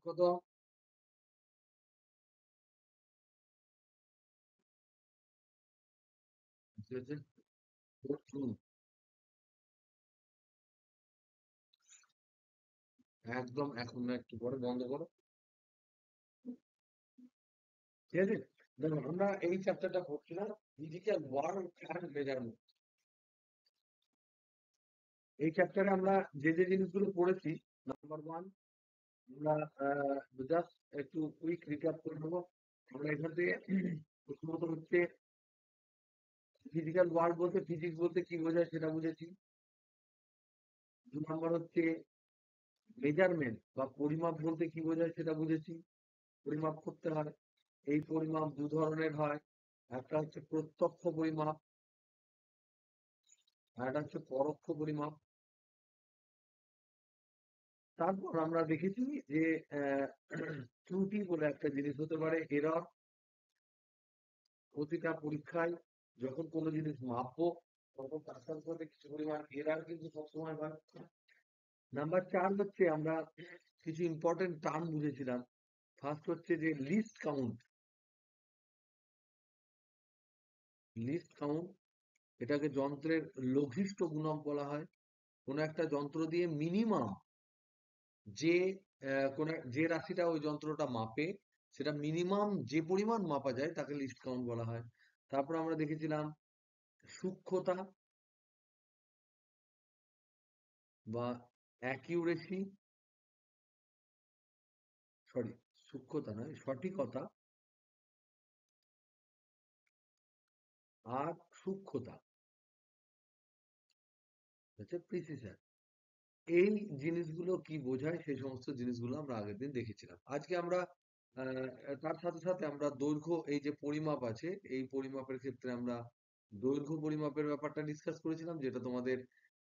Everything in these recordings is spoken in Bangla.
কত? একদম এখন না, একটু পরে বন্ধ করো। ঠিক আছে, দেখো আমরা এই চ্যাপ্টারটা পড়ছিলাম ফিজিক্যাল ওয়ার্ক অ্যান্ড মেজারমেন্ট। এই চ্যাপ্টারে আমরা যে যে জিনিসগুলো পড়েছি, নাম্বার ওয়ান, আমরা জাস্ট একটু কুইক রিক্যাপ করে নেবো। আমরা এখান থেকে প্রথমত হচ্ছে ফিজিক্যাল ওয়ার্ক বলতে ফিজিক্স বলতে কি বোঝায় সেটা বুঝেছি। 2 নম্বর হচ্ছে মেজারমেন্ট বা পরিমাপ বলতে কি বোঝায় সেটা বুঝেছি। পরিমাপ করতে হয়, এই পরিমাপ দু ধরনের হয়, একটা হচ্ছে প্রত্যক্ষ পরিমাপ আর একটা হচ্ছে পরোক্ষ পরিমাপ। তারপর আমরা দেখেছি যে আহ, ত্রুটি বলে একটা জিনিস হতে পারে, এরর। প্রতিটা পরীক্ষায় যখন কোনো জিনিস মাপবো তখন তার সাথে সাথে কিছু পরিমাণ এরর কিন্তু সবসময় হয়। নাম্বার 4 হচ্ছে আমরা কিছু ইম্পর্টেন্ট টার্ম বুঝেছিলাম। ফার্স্ট হচ্ছে যে লিস্ট কাউন্ট। লিস্ট কাউন্ট এটাকে যন্ত্রের লঘিষ্ঠ গুণক বলা হয়। কোনো একটা যন্ত্র দিয়ে মিনিমাম যে কোন যে রাশিটা ওই যন্ত্রটা মাপে, সেটা মিনিমাম যে পরিমাণ মাপা যায় তাকে লিস্ট কাউন্ট বলা হয়। তারপর আমরা দেখেছিলাম সূক্ষ্মতা বা অ্যাকিউরেসি, সরি, সূক্ষ্মতা নয়, সঠিকতা আর সূক্ষ্মতা হচ্ছে প্রিসিশন। এই জিনিসগুলো কি বোঝায় সেই সমস্ত জিনিসগুলো আমরা আগের দিন দেখেছিলাম। আজকে আমরা তার সাথে সাথে আমরা দৈর্ঘ্য, এই যে পরিমাপ আছে এই পরিমাপের ক্ষেত্রে আমরা দৈর্ঘ্য পরিমাপের ব্যাপারটা ডিসকাস করেছিলাম, যেটা তোমাদের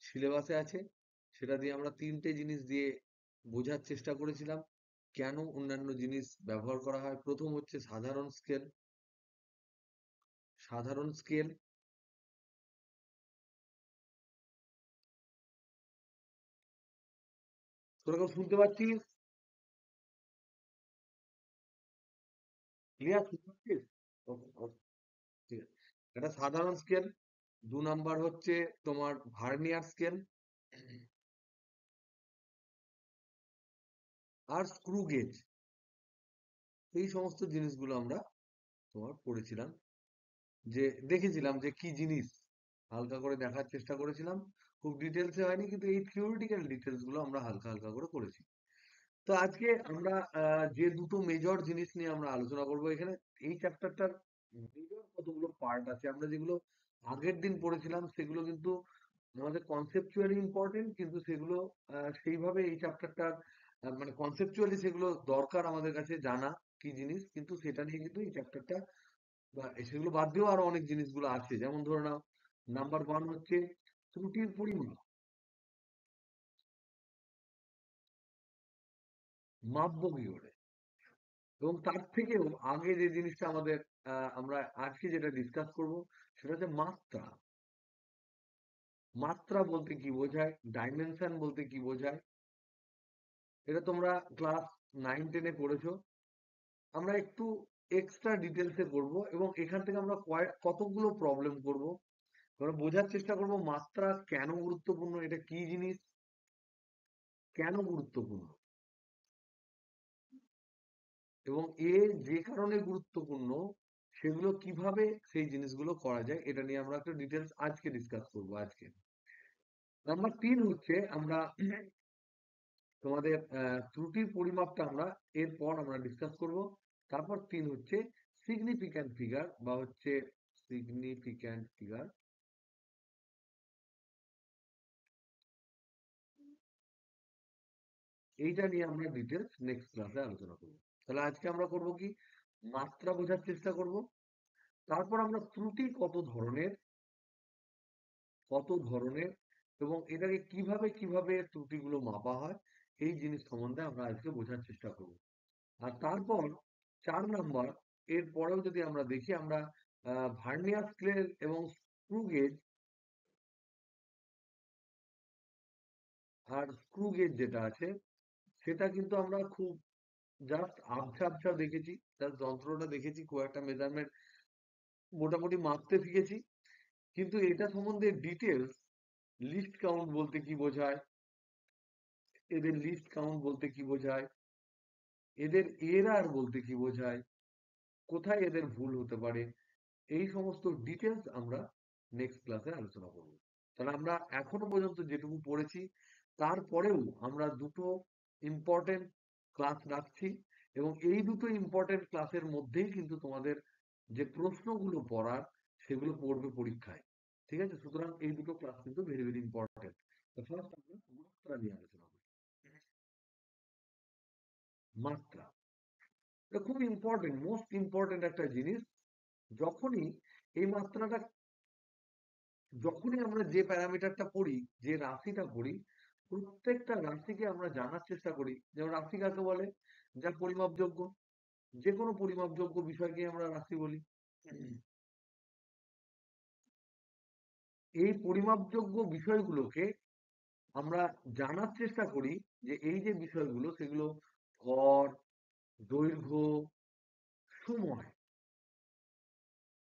সিলেবাসে আছে। সেটা দিয়ে আমরা তিনটে জিনিস দিয়ে বোঝার চেষ্টা করেছিলাম কেন অন্যান্য জিনিস ব্যবহার করা হয়। প্রথম হচ্ছে সাধারণ স্কেল। সাধারণ স্কেল, তোরা কেউ শুনতে পাচ্ছিস? ক্লিয়ার শুনতে পাচ্ছিস? ওকে, ওকে, ঠিক আছে। এটা সাধারণ স্কেল। 2 নাম্বার হচ্ছে তোমার ভার্নিয়ার স্কেল আর স্ক্রু গেজ। এই সমস্ত জিনিসগুলো আমরা তোমার পড়েছিলাম, যে দেখেছিলাম যে কি জিনিস, হালকা করে দেখার চেষ্টা করেছিলাম। খুব ডিটেলসে হয়নি, কিন্তু এই থিওরিটিক্যাল ডিটেলস গুলো আমরা হালকা হালকা করে করেছি। তো আজকে আমরা যে দুটো মেজর জিনিস নিয়ে আমরা আলোচনা করব এখানে, এই চ্যাপ্টারটার মেজর কতগুলো পার্ট আছে আমরা যেগুলো আগের দিন পড়েছিলাম সেগুলো কিন্তু আমাদের কনসেপচুয়ালি ইম্পর্টেন্ট, কিন্তু সেগুলো সেইভাবে এই চ্যাপ্টারটার মানে কনসেপচুয়ালি সেগুলো দরকার আমাদের কাছে জানা কি জিনিস, কিন্তু সেটা নিয়ে কিন্তু এই চ্যাপ্টারটা বা সেগুলো বাদ দিয়েও আরো অনেক জিনিসগুলো আছে। যেমন ধরে নাও, নাম্বার ওয়ান হচ্ছে ত্রুটির পরিমাপ। মাপবো কি করে? এবং তার থেকেও আগে যে জিনিসটা আমাদের আমরা আজকে যেটা ডিসকাস করব সেটা হচ্ছে মাত্রা। মাত্রা বলতে কি বোঝায়, ডাইমেনশন বলতে কি বোঝায়, এটা তোমরা ক্লাস 9-10-এ পড়েছো। আমরা একটু এক্সট্রা ডিটেলসে করব এবং এখান থেকে আমরা কতগুলো প্রবলেম করব। আমরা বোঝার চেষ্টা করব মাত্রা কেন গুরুত্বপূর্ণ, এটা কি জিনিস, কেন গুরুত্বপূর্ণ, এবং যে কারণে গুরুত্বপূর্ণ সেগুলো কিভাবে সেই জিনিসগুলো করা যায়, এটা নিয়ে আমরা একটু ডিটেলস আজকে ডিসকাস করবো আজকে। নাম্বার 3 হচ্ছে আমরা তোমাদের ত্রুটির পরিমাপটা আমরা এরপর আমরা ডিসকাস করব। তারপর 3 হচ্ছে সিগনিফিক্যান্ট ফিগার বা হচ্ছে সিগনিফিক্যান্ট ফিগার। এইটা নিয়ে আমরা ডিটেলস নেক্সট ক্লাসে আলোচনা করব। তাহলে আজকে আমরা করব কি, মাত্রা বোঝার চেষ্টা করব। তারপর আমরা ত্রুটি কত ধরনের এবং এটাকে কিভাবে কিভাবে ত্রুটিগুলো মাপা হয়, এই জিনিস সম্বন্ধে আমরা আজকে বোঝার চেষ্টা করব। আর তারপর 4 নাম্বার, এর পরেও যদি আমরা দেখি, আমরা ভার্নিয়ার স্কেল এবং স্ক্রু গেজ, আর স্ক্রু গেজ যেটা আছে সেটা কিন্তু আমরা খুব জাস্ট আবছা আবছা দেখেছি, জাস্ট যন্ত্রটা দেখেছি, খুব একটা মেজারমেন্ট মোটামুটি মাপতে শিখেছি, কিন্তু এটা সম্বন্ধে ডিটেলস, লিস্ট কাউন্ট বলতে কি বোঝায়, এদের লিস্ট কাউন্ট বলতে কি বোঝায়, এদের এরার বলতে কি বোঝায়, কোথায় এদের ভুল হতে পারে, এই সমস্ত ডিটেলস আমরা নেক্সট ক্লাসে আলোচনা করব। তাহলে আমরা এখনো পর্যন্ত যেটুকু পড়েছি, তারপরেও আমরা দুটো ইম্পর্টেন্ট ক্লাস রাখছি, এবং এই দুটো ইম্পর্টেন্ট ক্লাসের মধ্যেই কিন্তু তোমাদের যে প্রশ্নগুলো পড়ার, সেগুলো পড়বে পরীক্ষায়। ঠিক আছে? সুতরাং এই দুটো ক্লাস কিন্তু ভেরি ভেরি ইম্পর্টেন্ট। তো ফার্স্ট আমরা মাত্রা নিয়ে আলোচনা করি। মাত্রা, এটা খুব ইম্পর্টেন্ট, মোস্ট ইম্পর্টেন্ট একটা জিনিস। যখনই এই মাত্রাটা, যখনই আমরা যে প্যারামিটারটা পড়ি, যে রাশিটা পড়ি, প্রত্যেকটা রাশিকে আমরা জানার চেষ্টা করি। যেমন রাশি কাকে বলে? যা পরিমাপযোগ্য। যে কোনো পরিমাপযোগ্য বিষয়কে আমরা রাশি বলি। এই পরিমাপযোগ্য বিষয়গুলোকে আমরা জানার চেষ্টা করি যে এই যে বিষয়গুলো, সেগুলো ভর, দৈর্ঘ্য, সময়,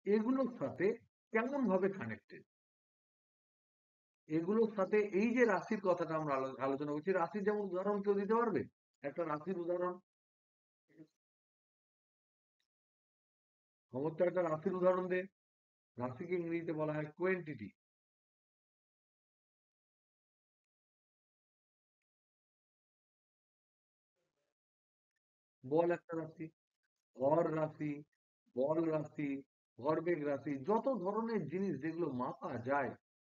এগুলোর সাথে কেমন ভাবে কানেক্টেড। এগুলোর সাথে এই যে রাশির কথাটা আমরা আলোচনা করছি, রাশির যেমন উদাহরণ কেউ দিতে পারবে? একটা রাশির উদাহরণ, আমার তো একটা রাশির উদাহরণ দে। রাশিকে ইংরেজিতে বলা হয় কোয়েন্টিটি। বল একটা রাশি, ভর রাশি, বল রাশি, ভরবেগ রাশি, যত ধরনের জিনিস যেগুলো মাপা যায়,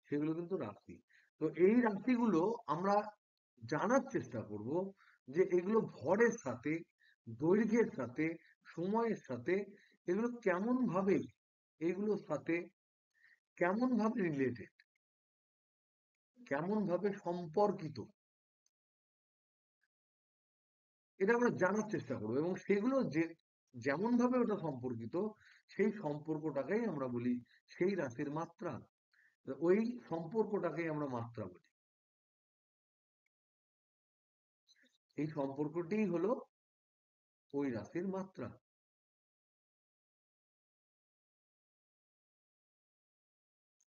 সেগুলো কিন্তু রাশি। তো এই রাশিগুলো আমরা জানার চেষ্টা করব যে এগুলো ভরের সাথে, দৈর্ঘ্যের সাথে, সময়ের সাথে, এগুলো কেমন ভাবে, এগুলোর সাথে কেমন ভাবে রিলেটেড, কেমন ভাবে সম্পর্কিত, এটা আমরা জানার চেষ্টা করবো। এবং সেগুলো যে যেমন ভাবে ওটা সম্পর্কিত, সেই সম্পর্কটাকেই আমরা বলি সেই রাশির মাত্রা। ওই সম্পর্কটাকেই আমরা মাত্রা বলি। এই সম্পর্কটিই হলো ওই রাশির মাত্রা।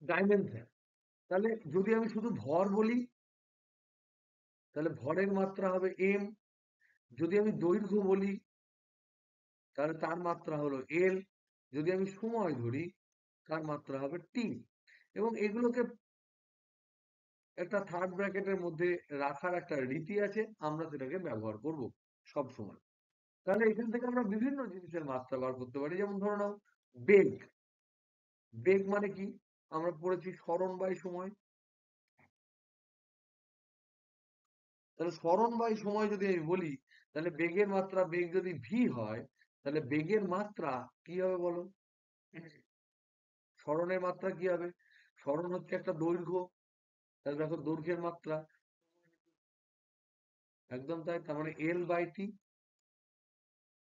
ডাইমেনশন, তাহলে যদি আমি শুধু ভর বলি, তাহলে ভরের মাত্রা হবে এম। যদি আমি দৈর্ঘ্য বলি, তাহলে তার মাত্রা হলো এল। যদি আমি সময় ধরি, তার মাত্রা হবে টি। এবং এগুলোকে একটা থার্ড ব্র্যাকেটের মধ্যে রাখার একটা রীতি আছে, আমরা সেটাকে ব্যবহার করব সব সময়। তাহলে এখান থেকে আমরা বিভিন্ন জিনিসের মাত্রা বার করতে পারি। যেমন ধরে নাও বেগ। বেগ মানে কি? আমরা পড়েছি সরণ বাই সময়। তাহলে সরণ বাই সময় যদি আমি বলি, তাহলে বেগের মাত্রা, বেগ যদি ভি হয়, তাহলে বেগের মাত্রা কি হবে বলো? সরণের মাত্রা কি হবে? সরণ হচ্ছে একটা দৈর্ঘ্য, তাহলে দেখো দৈর্ঘ্যের মাত্রা, একদম তাই। তার মানে এল বাই টি।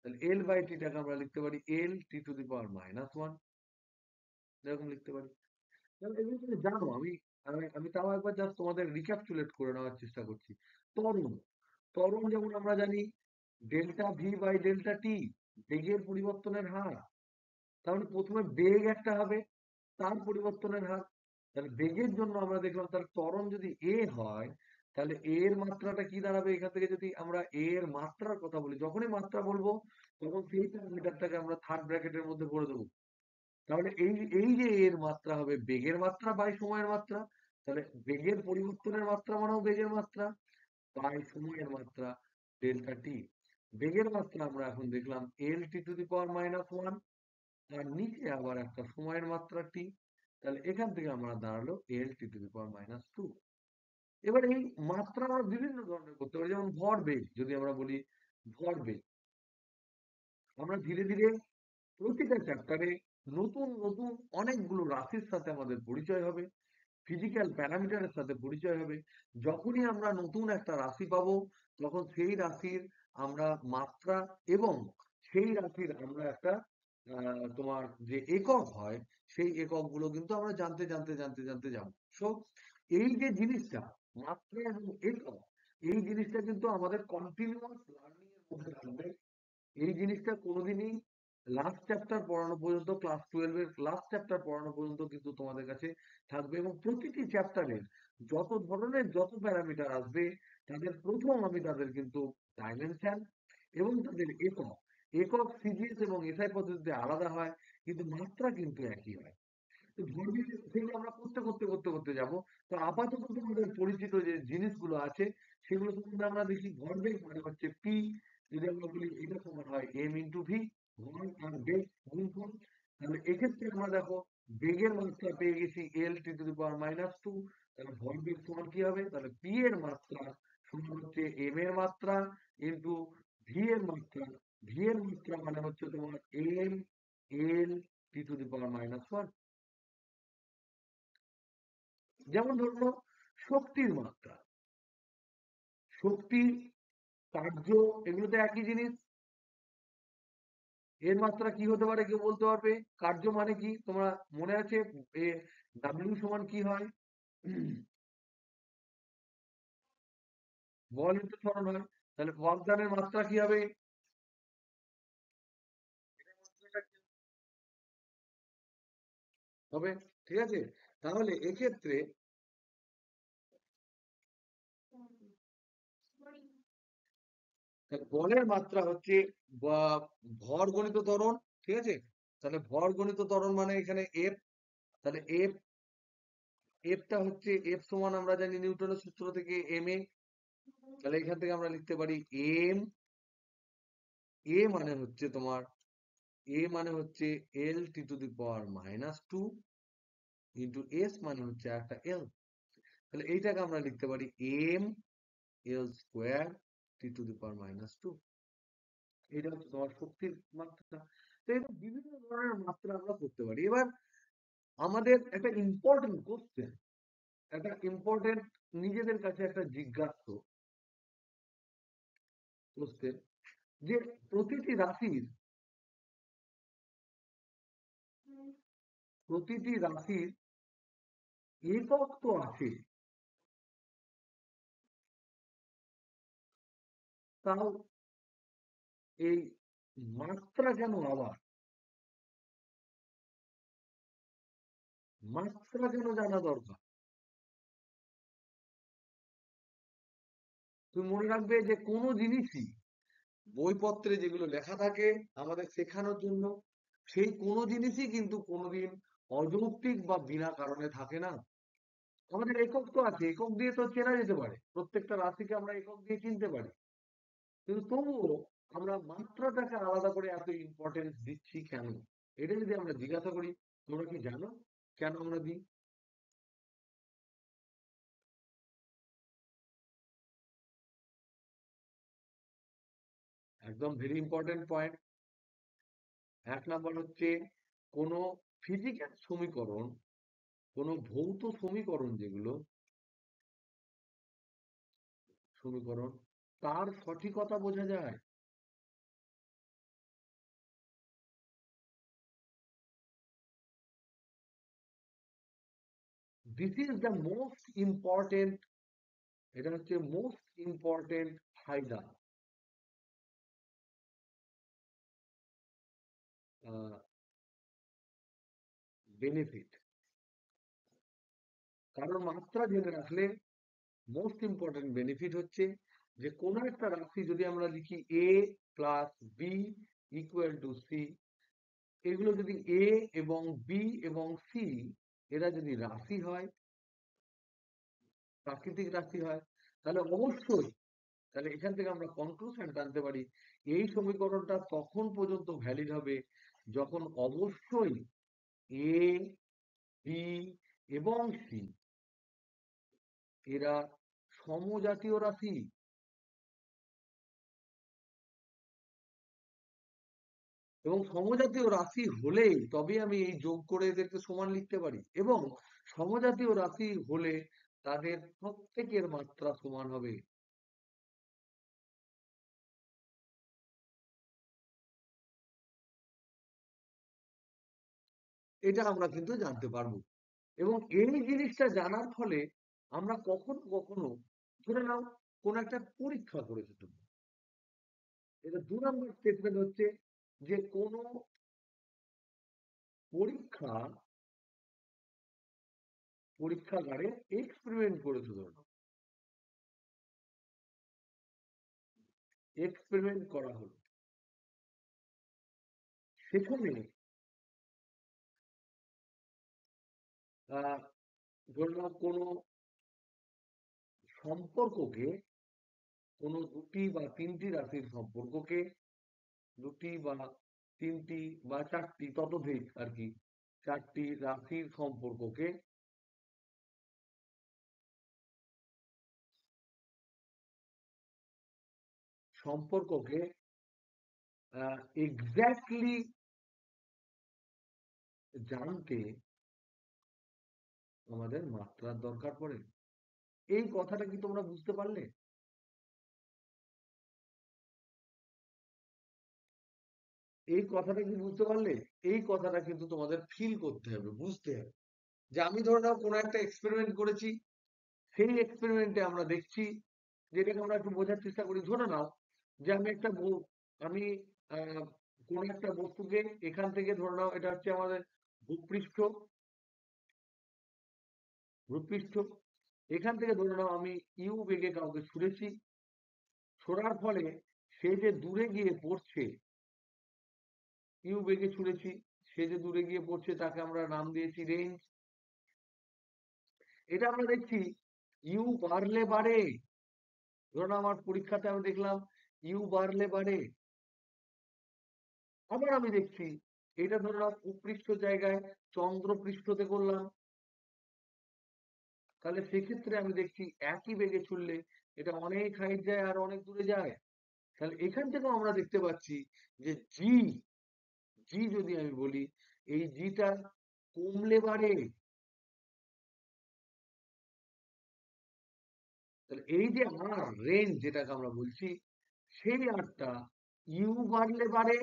তাহলে এল বাই টিটাকে আমরা লিখতে পারি L T to the power minus one, এরকম লিখতে পারি। তাহলে এগুলো তুমি জানো। আমি আমি আমি তাও একবার জাস্ট তোমাদের রিক্যাপচুলেট করে নেওয়ার চেষ্টা করছি। ত্বরণ, ত্বরণ যেমন আমরা জানি ডেল্টা ভি বাই ডেল্টা টি, বেগের পরিবর্তনের হার। তাহলে প্রথমে বেগ একটা হবে, তার পরিবর্তনের হার। তাহলে বেগের জন্য আমরা দেখলাম, তাহলে ত্বরণ যদি এ হয়, তাহলে এ এর মাত্রাটা কি দাঁড়াবে? এখান থেকে যদি আমরা এ এর মাত্রার কথা বলি, যখনই মাত্রা বলবো, তখন সেই প্যারামিটারটাকে আমরা থার্ড ব্র্যাকেটের মধ্যে ভরে দেবো। তাহলে এই এই যে এর মাত্রা হবে বেগের মাত্রা বাই সময়ের মাত্রা। তাহলে বেগের পরিবর্তনের মাত্রা মানেও বেগের মাত্রা বাই সময়ের মাত্রা ডেল্টা টি। বেগের মাত্রা আমরা এখন দেখলাম L T to the power minus one, তার নিচে আবার একটা সময়ের মাত্রা টি। তাহলে এখান থেকে আমরা দাঁড়ালো L T to the power minus two. এবার এই মাত্রা আমরা বিভিন্ন ধরনের করতে পারি। যেমন ভর বেগ যদি আমরা বলি, ভর বেগ আমরা ধীরে ধীরে প্রতিটা চ্যাপ্টারে নতুন নতুন অনেকগুলো রাশির সাথে আমাদের পরিচয় হবে, ফিজিক্যাল প্যারামিটারের সাথে পরিচয় হবে। যখনই আমরা নতুন একটা রাশি পাবো, তখন সেই রাশির আমরা মাত্রা এবং সেই রাশির আমরা একটা তোমার যে একক হয়, সেই এককগুলো কিন্তু আমরা জানতে জানতে জানতে জানতে যাবো। সো এই যে জিনিসটা, মাত্রা এবং একক, এই জিনিসটা কিন্তু আমাদের কন্টিনিউয়াস লার্নিং মধ্যে থাকবে। এই জিনিসটা কোনোদিনই লাস্ট চ্যাপ্টার পড়ানো পর্যন্ত, ক্লাস 12 এর লাস্ট চ্যাপ্টার পড়ানো পর্যন্ত কিন্তু তোমাদের কাছে থাকবে, এবং প্রতিটি চ্যাপ্টারের যত ধরনের যত প্যারামিটার আসবে তাদের প্রথম আমি তাদের কিন্তু ডাইমেনশন এবং তাদের একক, সিজিএস এবং এসআই পদ্ধতিতে আলাদা হয়, কিন্তু মাত্রা কিন্তু একই হয়। তো ভরবেগ সেগুলো আমরা করতে যাবো। তো আপাতত তোমাদের পরিচিত যে জিনিসগুলো আছে সেগুলো সম্বন্ধে আমরা দেখি। ভরবেগ মানে হচ্ছে পি, যদি আমরা বলি এটা সমান হয় এম ইন্টু ভি, ভর আর বেগ গুণফল। তাহলে এক্ষেত্রে আমরা দেখো বেগের মাত্রা পেয়ে গেছি L T to the power minus two, তাহলে ভরবেগ সমান কি হবে, তাহলে পি এর মাত্রা সমান হচ্ছে এম এর মাত্রা ইন্টু ভি এর মাত্রা। ভি এর মাত্রা মানে হচ্ছে তোমার M L T to the power minus one. যেমন ধরো শক্তির মাত্রা, শক্তি, কার্য, এগুলো তো একই জিনিস। এর মাত্রা কি হতে পারে কেউ বলতে পারবে? কার্য মানে কি তোমরা মনে আছে? এ ডাব্লিউ সমান কি হয়? বল ইনটু ত্বরণ হয়। তাহলে ওয়ার্ক মাত্রা কি হবে? হবে, ঠিক আছে? তাহলে এক্ষেত্রে বলের মাত্রা হচ্ছে ভর গণিত ত্বরণ, ঠিক আছে? তাহলে ভর গণিত ত্বরণ মানে এখানে এফ। তাহলে এফটা হচ্ছে এফ সমান আমরা জানি নিউটনের সূত্র থেকে এম এ। তাহলে এখান থেকে আমরা লিখতে পারি এম, এ মানে হচ্ছে তোমার, এ মানে হচ্ছে L T to the power minus two into S মানে হচ্ছে একটা এল। তাহলে এইটাকে আমরা লিখতে পারি M L square T to the power minus two. এটা হচ্ছে তোমার শক্তির মাত্রা। তো এরকম বিভিন্ন ধরনের মাত্রা আমরা করতে পারি। এবার আমাদের একটা ইম্পর্টেন্ট কোশ্চেন, একটা ইম্পর্টেন্ট নিজেদের কাছে একটা জিজ্ঞাসা কোশ্চেন, যে প্রতিটি রাশির, প্রতিটি রাশির একক তো আছে, তাও এই মাত্রা কেন আবার, মাত্রা কেন জানা দরকার? তুমি মনে রাখবে যে কোনো জিনিসই বইপত্রে যেগুলো লেখা থাকে আমাদের শেখানোর জন্য, সেই কোনো জিনিসই কিন্তু কোনোদিন অযৌক্তিক বা বিনা কারণে থাকে না। আমাদের একক তো আছে, একক দিয়ে তো চেনা যেতে পারে, প্রত্যেকটা রাশিকে আমরা একক দিয়ে চিনতে পারি, কিন্তু তবুও আমরা মাত্রাটাকে আলাদা করে এত ইম্পর্টেন্স দিচ্ছি কেন? এটা যদি আমরা জিজ্ঞাসা করি, তোমরা কি জানো কেন আমরা দিই? একদম ভেরি ইম্পর্টেন্ট পয়েন্ট। এক নাম্বার হচ্ছে কোনো ফিজিক্যাল সমীকরণ, কোনো ভৌত সমীকরণ, যেগুলো সমীকরণ, তার সঠিকতা বোঝা যায়। This is the most important, এটা হচ্ছে মোস্ট ইম্পর্টেন্ট ফায়দা, বেনিফিট। কারণ মাত্রা জেনে রাখলে মোস্ট ইম্পর্টেন্ট বেনিফিট হচ্ছে যে কোনো একটা রাশি যদি আমরা লিখি A plus B equal to C, এগুলো যদি এ এবং বি এবং সি এরা যদি রাশি হয়, প্রাকৃতিক রাশি হয়, তাহলে অবশ্যই, তাহলে এখান থেকে আমরা কনক্লুশন টানতে পারি এই সমীকরণটা তখন পর্যন্ত ভ্যালিড হবে যখন অবশ্যই এ, বি এবং সি এরা সমজাতীয় রাশি। এবং সমজাতীয় রাশি হলেই তবে আমি এই যোগ করে এদেরকে সমান লিখতে পারি, এবং সমজাতীয় রাশি হলে তাদের প্রত্যেকের মাত্রা সমান হবে। এটা আমরা কিন্তু জানতে পারবো। এবং এই জিনিসটা জানার ফলে আমরা কখনো কখনো, ধরে নাও কোন একটা পরীক্ষা করেছো তুমি, এটা 2 নম্বর স্টেটমেন্ট হচ্ছে যে কোনো পরীক্ষাগারে এক্সপেরিমেন্ট করেছে, ধরো এক্সপেরিমেন্ট করা হলো, সেখানে ধরে নাও কোনো সম্পর্ককে, কোনো দুটি বা তিনটি রাশির সম্পর্ককে, দুটি বা তিনটি বা চারটি, ততোধিক আর কি, চারটি রাশির সম্পর্ককে এক্স্যাক্টলি জানতে আমাদের মাত্রার দরকার পড়ে। এই কথাটা কি তোমরা বুঝতে পারলে? এই কথাটা কি বুঝতে পারলে? এই কথাটা কিন্তু তোমাদের ফিল করতে হবে, বুঝতে হবে। যে আমি ধরে নাও কোনো একটা এক্সপেরিমেন্ট করেছি, সেই এক্সপেরিমেন্টে আমরা দেখছি, যেটাকে আমরা একটু বোঝার চেষ্টা করি। ধরে নাও যে আমি আহ, কোন একটা বস্তুকে এখান থেকে, ধরে নাও এটা হচ্ছে আমাদের ভূপৃষ্ঠ, ভূপৃষ্ঠ এখান থেকে ধরে নাও আমি ইউ বেগে কাউকে ছুঁড়েছি, ছোড়ার ফলে সে যে দূরে গিয়ে পড়ছে, ইউ বেগে ছুঁড়েছি, সে যে দূরে গিয়ে পড়ছে তাকে আমরা নাম দিয়েছি রেঞ্জ। এটা আমরা দেখছি ইউ বাড়লে বাড়ে। ধরুন আমার পরীক্ষাতে আমি দেখলাম ইউ বাড়লে বাড়ে। আবার আমি দেখছি এটা ধরলাম ভূপৃষ্ঠ জায়গায় চন্দ্র পৃষ্ঠতে করলাম, তাহলে সেক্ষেত্রে আমি দেখছি একই বেগে ছুড়লে এটা অনেক হাইট যায় আর অনেক দূরে যায়। তাহলে এখান থেকেও আমরা দেখতে পাচ্ছি যে জি, জি যদি আমি বলি, এই জিটা কমলে বাড়ে। তাহলে এই যে আর রেঞ্জ যেটাকে আমরা বলছি, সেই আরটা ইউ বাড়লে বাড়ে,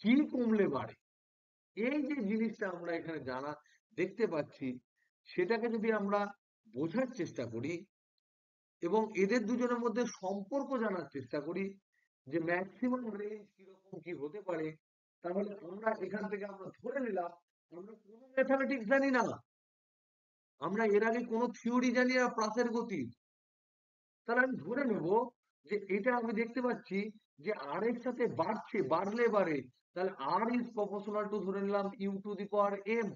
জি কমলে বাড়ে। এই যে জিনিসটা আমরা এখানে দেখতে পাচ্ছি, সেটাকে যদি আমরা বোঝার চেষ্টা করি এবং এদের দুজনের মধ্যে সম্পর্ক জানার চেষ্টা করি যে ম্যাক্সিমাম রেঞ্জ কিরকম কি হতে পারে, তাহলে আমরা এখান থেকে আমরা ধরে নিলাম, আমরা কোনো ম্যাথামেটিক্স জানি না, আমরা এর আগে কোনো থিওরি জানি না প্রাসের গতির, তাহলে আমি ধরে নেব যে এটা আমি দেখতে পাচ্ছি যে আর এর সাথে বাড়ছে, বাড়লে বাড়ে, তাহলে আর ইজ প্রপোর্শনাল টু, ধরে নিলাম U to the power M.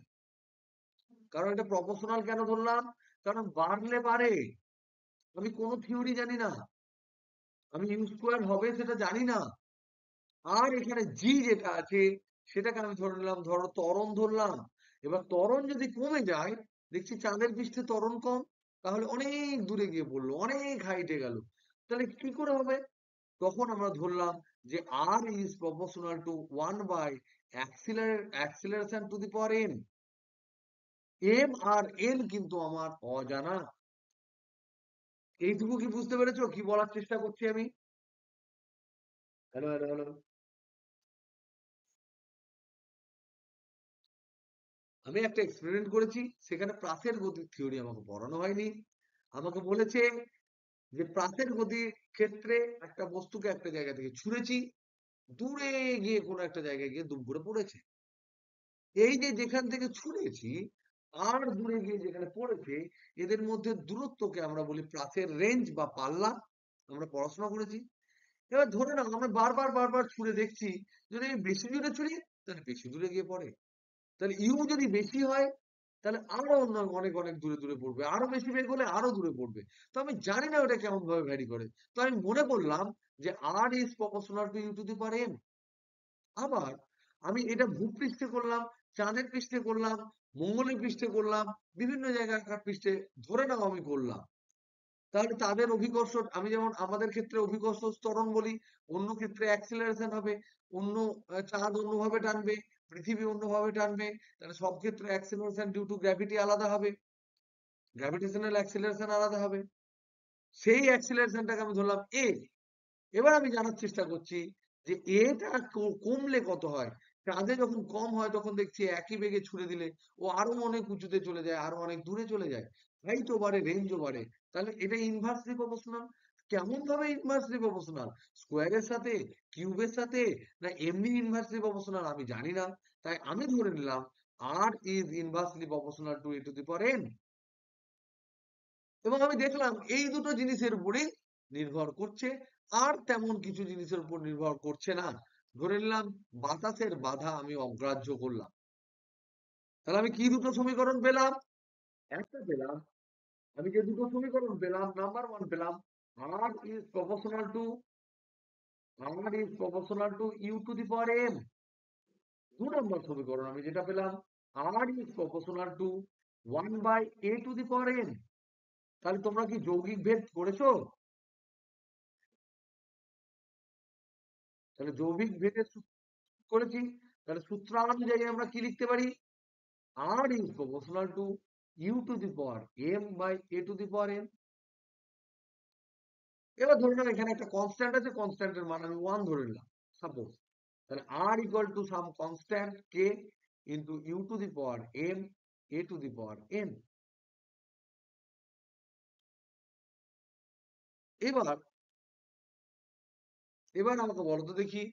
কারণ এটা প্রপোর্শনাল কেন ধরলাম? কারণ বাড়লে বাড়ে, আমি কোনো থিওরি জানি না, আমি ইউ স্কোয়ার হবে সেটা জানি না। আর এখানে জি যেটা আছে সেটাকে আমি ধরে নিলাম, ধরো ত্বরণ ধরলাম। এবার ত্বরণ যদি কমে যায়, দেখছি চাঁদের পৃষ্ঠে ত্বরণ কম, তাহলে অনেক দূরে গিয়ে পড়লো, অনেক হাইটে গেল, তাহলে কি করে হবে? তখন আমরা ধরলাম যে R is proportional to 1 by acceleration to the power N. M আর এন কিন্তু আমার অজানা। এইটুকু কি বুঝতে পেরেছো কি বলার চেষ্টা করছি আমি? Hello, hello, hello. আমি একটা এক্সপেরিমেন্ট করেছি, সেখানে প্রাসের গতির থিওরি আমাকে পড়ানো হয়নি। আমাকে বলেছে যে প্রাসের গতির ক্ষেত্রে একটা বস্তুকে একটা জায়গা থেকে ছুঁড়েছি, দূরে গিয়ে কোনো একটা জায়গায় গিয়ে দুম করে পড়েছে। এই যে যেখান থেকে ছুঁড়েছি আর দূরে গিয়ে যেখানে পড়েছে, এদের মধ্যে দূরত্বকে আমরা বলি প্রাসের রেঞ্জ বা পাল্লা। আমরা পড়াশোনা করেছি। এবার ধরে নাও আমরা বারবার বারবার ছুঁড়ে দেখছি, যদি আমি বেশি দূরে ছুঁড়ি তাহলে বেশি দূরে গিয়ে পড়ে। তাহলে ইউ যদি বেশি হয় তাহলে আরো অন্য অনেক অনেক দূরে দূরে পড়বে, আরো বেশি বেগ হলে আরো দূরে পড়বে। তো আমি জানি না ওটা কেমন ভাবে ভ্যারি করে, তো আমি মনে করলাম যে R is proportional to U to the power N. আবার আমি এটা ভূপৃষ্ঠে করলাম, চাঁদের পৃষ্ঠে করলাম, মঙ্গলের পৃষ্ঠে করলাম, বিভিন্ন জায়গাকার পৃষ্ঠে ধরে নাও আমি করলাম, তাহলে তাদের অভিকর্ষ, আমি যেমন আমাদের ক্ষেত্রে অভিকর্ষ ত্বরণ বলি, অন্য ক্ষেত্রে অ্যাক্সিলারেশন হবে, অন্য চাঁদ অন্যভাবে টানবে, পৃথিবী অন্যভাবে টানবে, তাহলে সব ক্ষেত্রে অ্যাক্সিলারেশন ডিউ টু গ্র্যাভিটি আলাদা হবে, গ্র্যাভিটেশনাল অ্যাক্সিলারেশন আলাদা হবে। সেই অ্যাক্সিলারেশনটাকে আমি ধরলাম এ। এবার আমি জানার চেষ্টা করছি যে এটা কমলে কত হয়। চাঁদে যখন কম হয় তখন দেখছি একই বেগে ছুড়ে দিলে ও আরো অনেক উঁচুতে চলে যায়, আরো অনেক দূরে চলে যায়, হাইটও বাড়ে, রেঞ্জও বাড়ে। তাহলে এটা ইনভার্সলি প্রপোর্শনাল। কেমন ভাবে ইনভার্সলি প্রপোর্শনাল, স্কোয়ারের সাথে, কিউবের সাথে, না এমনি ইনভার্সলি প্রপোর্শনাল আমি জানি না, তাই আমি ধরে নিলাম R is inversely proportional to A to the power N. এবং আমি দেখলাম এই দুটো জিনিসের উপরে নির্ভর করছে, আর তেমন কিছু জিনিসের উপর নির্ভর করছে না। ধরে নিলাম বাতাসের বাধা আমি অগ্রাহ্য করলাম। তাহলে আমি কি দুটো সমীকরণ পেলাম? একটা পেলাম, আমি যে দুটো সমীকরণ পেলাম, নাম্বার ওয়ান পেলাম R is proportional to U to the power M. 2 নম্বর সমীকরণ আমি যেটা পেলাম, R is proportional two 1/a⁴n। তাহলে তোমরা কি যৌগিক ভেদ করেছো? তাহলে যৌগিক ভেদের করেছি। তাহলে সূত্র অনুযায়ী আমরা কি লিখতে পারি? R is proportional to U to the power M by A to the power N. এবার ধরে নাও এখানে একটা কনস্ট্যান্ট আছে, কনস্ট্যান্টের মান আমি 1 ধরে নিলাম সাপোজ। তাহলে R equal to some constant K into U to the power M A to the power N. এবার এবার আমাকে বলো তো দেখি,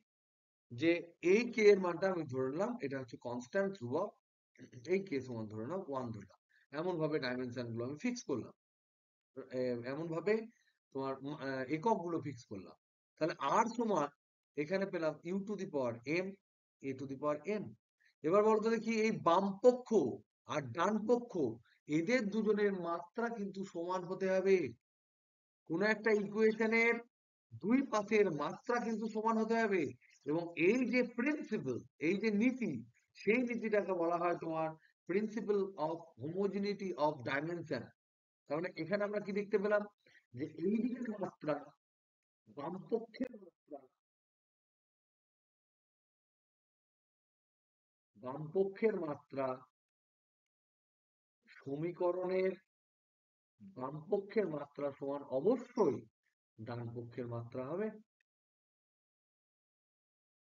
যে এই কে এর মানটা আমি ধরে নিলাম এটা হচ্ছে কনস্ট্যান্ট ধ্রুবক, এই কে সমান ধরে নাও 1 ধরলাম। এমন ভাবে ডাইমেনশন গুলো আমি ফিক্স করলাম, এমন ভাবে তোমার একক গুলো ফিক্স করলাম। তাহলে আর সমান এখানে পেলাম U to the power M A to the power N. এবার বলতো দেখি এই বাম পক্ষ আর ডান পক্ষ এদের দুজনের মাত্রা কিন্তু সমান হতে হবে। কোন একটা ইকুয়েশনের দুই পাশের মাত্রা কিন্তু সমান হতে হবে। এবং এই যে প্রিন্সিপাল, এই যে নীতি, সেই নীতিটাকে বলা হয় তোমার principal of homogeneity of dimension. তার মানে এখানে আমরা কি দেখতে পেলাম, যে এই দিকের মাত্রা, বামপক্ষের মাত্রা, বামপক্ষের মাত্রা সমীকরণের বামপক্ষের মাত্রা সমান অবশ্যই ডান পক্ষের মাত্রা হবে,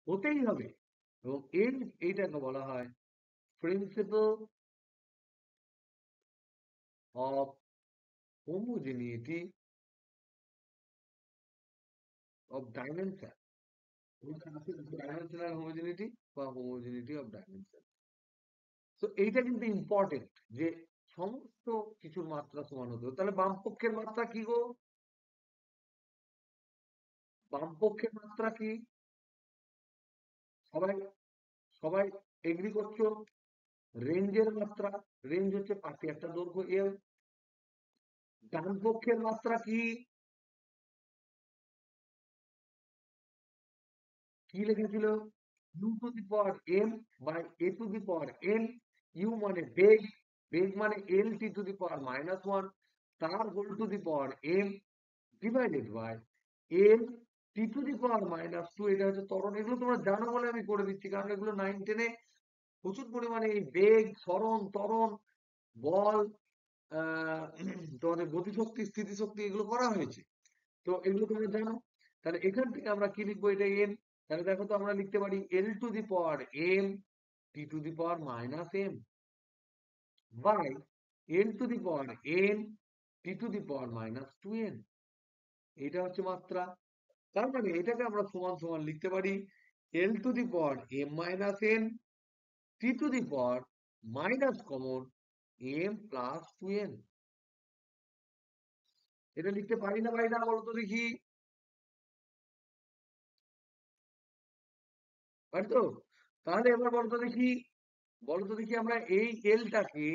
হতেই হবে। এবং এইটাকে বলা হয় principle of homogeneity of dimension, dimensional homogeneity বা হোমোজিনিটি অফ ডাইমেনশন। তো এইটা কিন্তু ইম্পর্টেন্ট, যে সমস্ত কিছুর মাত্রা সমান হতে হবে। তাহলে বামপক্ষের মাত্রা কি গো? বামপক্ষের মাত্রা কি? সবাই সবাই এগ্রি করছো? রেঞ্জের মাত্রা, রেঞ্জ হচ্ছে পাশে একটা দৈর্ঘ্য এল। ডান পক্ষের মাত্রা কি? কি লিখেছিল? U to the power M by A to the power N. U মানে বেগ, বেগ মানে এল টি টু দি পাওয়ার -1 তার whole to the power M divided by L T to the power -2। এটা হচ্ছে ত্বরণ। এগুলো তোমরা জানো বলে আমি করে দিচ্ছি, কারণ এগুলো 9-10-এ প্রচুর পরিমাণে এই বেগ, সরণ, ত্বরণ, বল, তোমাদের গতিশক্তি, স্থিতিশক্তি এগুলো করা হয়েছে। তো এগুলো তোমরা জানো। তাহলে এখান থেকে আমরা কি লিখবো? এটা এন। তাহলে দেখো তো আমরা লিখতে পারি L to the power M T to the power -m by L to the power N T to the power -2n। এটা হচ্ছে মাত্রা। তার মানে এটাকে আমরা সমান সমান লিখতে পারি L to the power M -n T to the power minus common M plus 2n। এটা লিখতে পারি না পারি না বলতো দেখি? পারি তো? তাহলে এবার বলতো দেখি আমরা এই এলটাকে,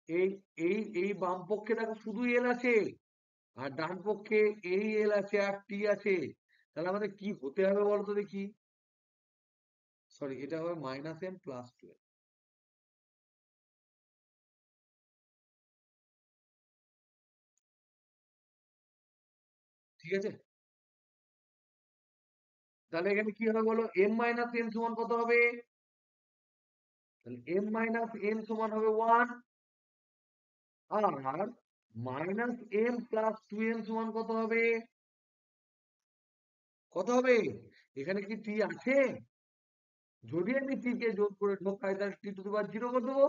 এই এই এই বাম পক্ষে দেখো শুধু এল আছে, আর ডান পক্ষে এই এল আছে আর টি আছে। তাহলে আমাদের কি হতে হবে বলতো দেখি? সরি, এটা হবে -m প্লাস 2n। ঠিক আছে? তাহলে এখানে কি হবে বলো? m-n সমান কত হবে? তাহলে m-n সমান হবে 1। আর -m প্লাস 2n সমান কত হবে? কত হবে? এখানে কি টি আছে? যদি আমি টি কে যোগ করে ঢোকাই, তাহলে টি টু দি পাওয়ার 0 করে দেবো,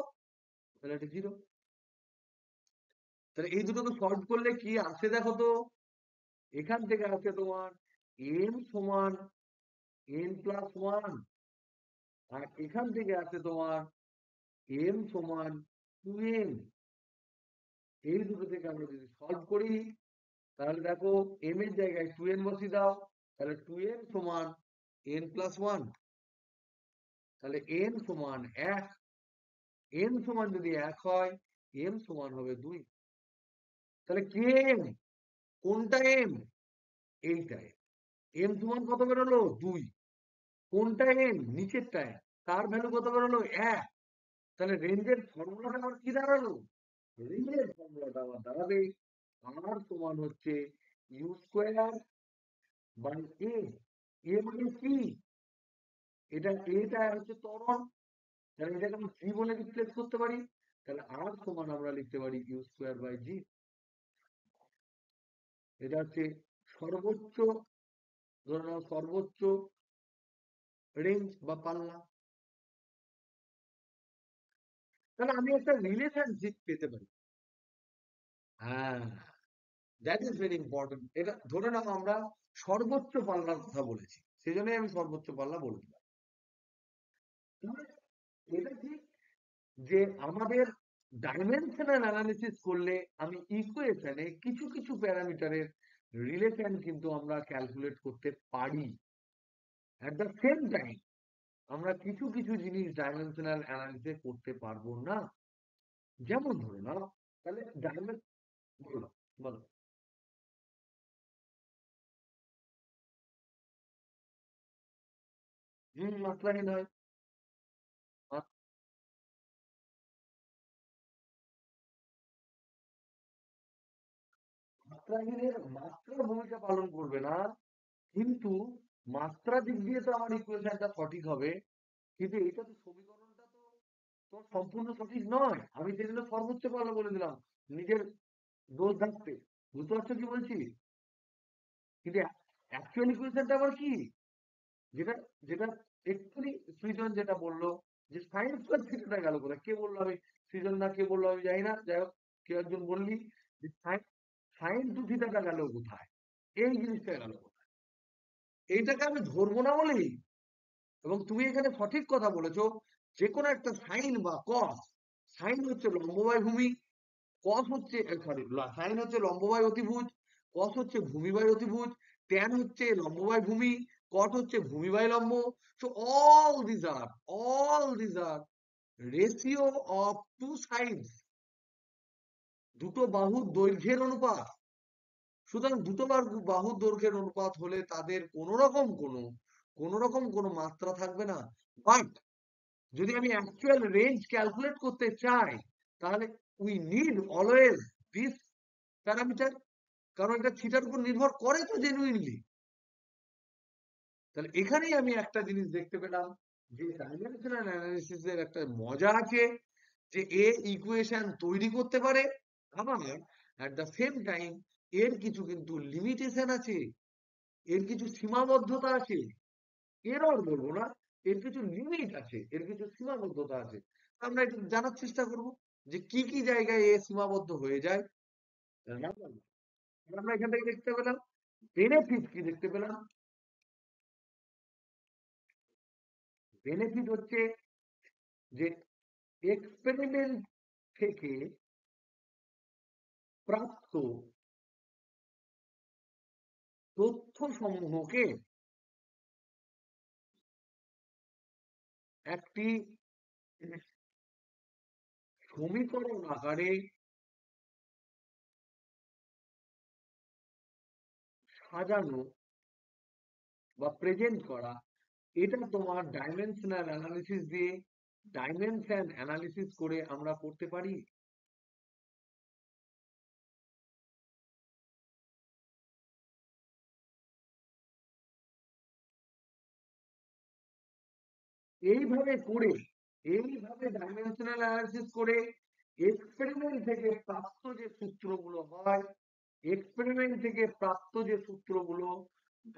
তাহলে এটা 0। তাহলে এই দুটোকে সলভ করলে কি আসে দেখো তো? এখান থেকে আছে তোমার n সমান n+1, আর এখান থেকে আছে তোমার m সমান 2n। এই দুটো থেকে আমরা যদি সলভ করি তাহলে দেখো m এর জায়গায় 2n বসিয়ে দাও, তাহলে 2n সমান n+1, তাহলে n সমান 1। n সমান যদি 1 হয় m সমান হবে 2। তাহলে কে m? কোনটা m? এইটা m সমান কত বেরোলো? 2। কোনটা m? নিচেরটা m। তার ভ্যালু কত বেরোলো? 1। তাহলে রেঞ্জের ফর্মুলাটা আমার কি দাঁড়ালো? রেঞ্জের ফর্মুলাটা আমার দাঁড়াবে r সমান হচ্ছে u²/a। a মানে কি? এটা হচ্ছে ত্বরণ, তাহলে এটাকে আমি g বলে রিপ্লেস করতে পারি। তাহলে r সমান আমরা লিখতে পারি u²/g। এটা হচ্ছে সর্বোচ্চ, ধরে নাও সর্বোচ্চ রেঞ্জ বা পাল্লা। তাহলে আমি একটা রিলেশনশিপ পেতে পারি। হ্যাঁ, দ্যাট ইজ ভেরি ইম্পর্টেন্ট। এটা ধরে নাও আমরা সর্বোচ্চ পাল্লার কথা বলেছি, সেই জন্যই আমি সর্বোচ্চ পাল্লা বলে দিলাম। তাহলে এটা ঠিক যে আমাদের ডাইমেনশনাল অ্যানালিসিস করলে আমি ইকুয়েশনে কিছু কিছু প্যারামিটারের রিলেশন কিন্তু আমরা ক্যালকুলেট করতে পারি। অ্যাট দ্য সেম টাইম আমরা কিছু কিছু জিনিস ডাইমেনশনাল অ্যানালিসিস করতে পারবো না। যেমন ধরে নাও, তাহলে বলো বলো। মাত্রাহীন হয়। মাত্রাহীনের মাত্রা ভূমিকা পালন করবে না, কিন্তু মাত্রা দিক দিয়ে তো আমার ইকুয়েশনটা সঠিক হবে, কিন্তু এটা তো সমীকরণটা তো তোমার সম্পূর্ণ সঠিক নয়। আমি সেজন্য সর্বোচ্চ পাল্লা বলে দিলাম নিজের দোষ ঢাকতে। বুঝতে পারছো কি বলছি? কিন্তু অ্যাকচুয়াল ইকুয়েশনটা আবার কি? যেটা যেটা এক্ষুনি সৃজন যেটা বললো যে সাইন স্কয়ার থিটাটা গেল কোথায়? কে বললো? আমি সৃজন না কে বললো আমি জানি না, যাই হোক কেউ একজন বললি যে সাইন সাইন টু থিটাটা গেল কোথায়? এই জিনিসটা গেল কোথায়? এইটাকে আমি ধরবো না বলেই, এবং তুমি এখানে সঠিক কথা বলেছো, যে কোনো একটা সাইন বা কস, সাইন হচ্ছে লম্ববায় ভূমি, কস হচ্ছে সরি, সাইন হচ্ছে লম্ববায় অতিভুজ, কস হচ্ছে ভূমিবায় অতিভুজ, ট্যান হচ্ছে লম্ববায় ভূমি, কট হচ্ছে ভূমিবায় লম্ব। So all these are ratio of two sides, দুটো বাহুর দৈর্ঘ্যের অনুপাত। সুতরাং দুটো বাহুর দৈর্ঘ্যের অনুপাত হলে তাদের কোন রকম কোনো মাত্রা থাকবে না। বাট যদি আমি অ্যাকচুয়াল রেঞ্জ ক্যালকুলেট করতে চাই, তাহলে we need always this parameter, কারণ এটা থিটার উপর নির্ভর করে তো জেনুইনলি। তাহলে এখানেই আমি একটা জিনিস দেখতে পেলাম যে ডাইমেনশনাল অ্যানালিসিস এর একটা মজা আছে, যে এ ইকুয়েশন তৈরি করতে পারে, আবার অ্যাট দ্য সেম টাইম এর কিছু কিন্তু লিমিটেশন আছে, এর কিছু সীমাবদ্ধতা আছে। এরর বলবো না, এর কিছু লিমিট আছে, এর কিছু সীমাবদ্ধতা আছে। আমরা একটু জানার চেষ্টা করব যে কি কি জায়গায় এ সীমাবদ্ধ হয়ে যায়। নাম্বার ওয়ান, আমরা এখান থেকে দেখতে পেলাম বেনিফিট কি দেখতে পেলাম? বেনিফিট হচ্ছে যে এক্সপেরিমেন্ট থেকে প্রাপ্ত তথ্য সমূহকে একটি সমীকরণ আকারে সাজানো বা প্রেজেন্ট করা, এটা তোমার ডাইমেনশনাল অ্যানালিসিস দিয়ে, ডাইমেনশন অ্যানালিসিস করে আমরা করতে পারি। এইভাবে করে, এইভাবে ডাইমেনশনাল অ্যানালিসিস করে এক্সপেরিমেন্ট থেকে প্রাপ্ত যে সূত্রগুলো হয়, এক্সপেরিমেন্ট থেকে প্রাপ্ত যে সূত্রগুলো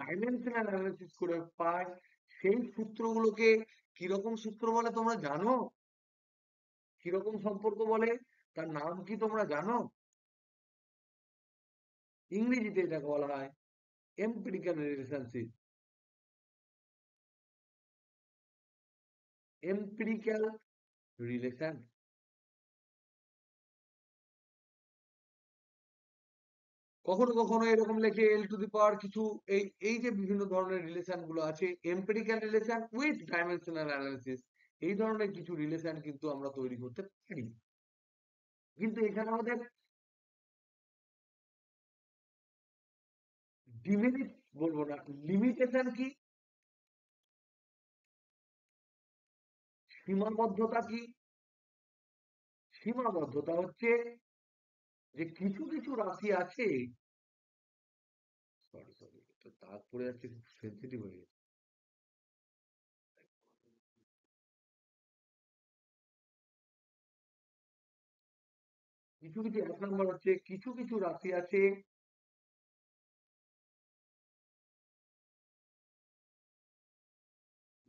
ডাইমেনশনাল অ্যানালিসিস করে পায়, সেই সূত্রগুলোকে কিরকম সূত্র বলে তোমরা জানো? কিরকম সম্পর্ক বলে? তার নাম কি তোমরা জানো? ইংরেজিতে এটাকে বলা হয় এম্পিরিক্যাল রিলেশনশিপ, এম্পিরিক্যাল রিলেশন। কখনো কখনো এরকম লেখে এল টু দি পাওয়ার কিছু, এই এই যে বিভিন্ন ধরনের রিলেশন গুলো আছে, empirical relation with dimensional analysis, এই ধরনের কিছু রিলেশন কিন্তু আমরা তৈরি করতে পারি। কিন্তু এখানে আমাদের ডিমেরিট বলবো না, লিমিটেশন কি, সীমাবদ্ধতা কি? সীমাবদ্ধতা হচ্ছে যে কিছু কিছু রাশি আছে, সরি সরি, তো দাগ পড়ে যাচ্ছে, খুব সেন্সিটিভ হয়ে গেছে। কিছু কিছু, এক নম্বর হচ্ছে কিছু কিছু রাশি আছে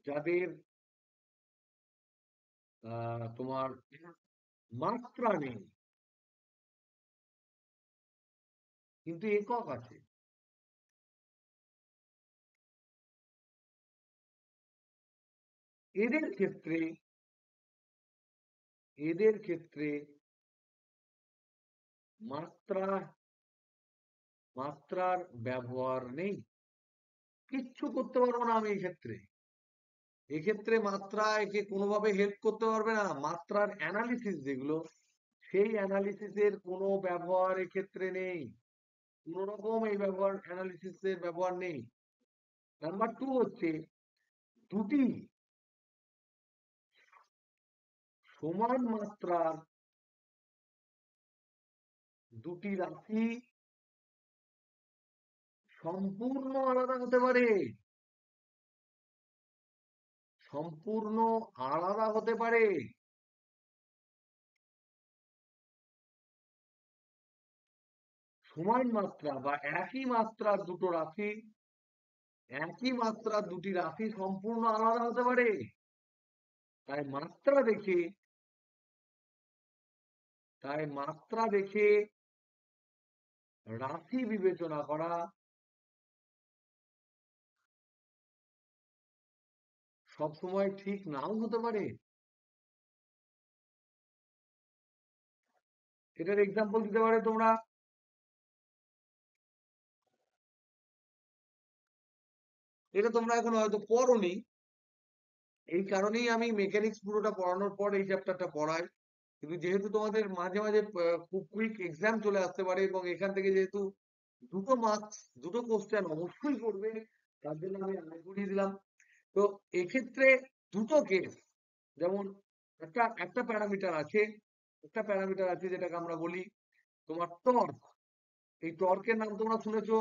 যাদের তোমার মাত্রা নেই কিন্তু একক আছে। এদের ক্ষেত্রে, এদের ক্ষেত্রে মাত্রা, মাত্রার ব্যবহার নেই, কিচ্ছু করতে পারবো না আমি এই ক্ষেত্রে। এক্ষেত্রে মাত্রা একে কোনোভাবে হেল্প করতে পারবে না। মাত্রার অ্যানালিসিস যেগুলো, সেই অ্যানালিসিসের কোনো ব্যবহার এক্ষেত্রে নেই, কোন রকম এই ব্যবহার, অ্যানালিসিসের ব্যবহার নেই। নাম্বার টু হচ্ছে দুটি সমান মাত্রার দুটি রাশি সম্পূর্ণ আলাদা হতে পারে, সম্পূর্ণ আলাদা হতে পারে। সমান মাত্রা বা একই মাত্রার দুটো রাশি, একই মাত্রার দুটি রাশি সম্পূর্ণ আলাদা হতে পারে। তাই মাত্রা দেখে, তাই মাত্রা দেখে রাশি বিবেচনা করা সবসময় ঠিক নাও হতে পারে। এটার এক্সাম্পল দিতে পারে তোমরা, এটা তোমরা এখন হয়তো পড়োনি, এই কারণেই আমি মেকানিক্স পুরোটা পড়ানোর পর এই চ্যাপ্টারটা পড়াই। কিন্তু যেহেতু তোমাদের মাঝে মাঝে খুব কুইক এক্সাম চলে আসতে পারে, এবং এখান থেকে যেহেতু দুটো মার্কস, দুটো কোশ্চেন অবশ্যই করবে, তার জন্য আমি আগে করিয়ে দিলাম। তো এক্ষেত্রে দুটো কেস, যেমন একটা একটা প্যারামিটার আছে, একটা প্যারামিটার আছে যেটাকে আমরা বলি তোমার টর্ক। এই টর্কের নাম তোমরা শুনেছো,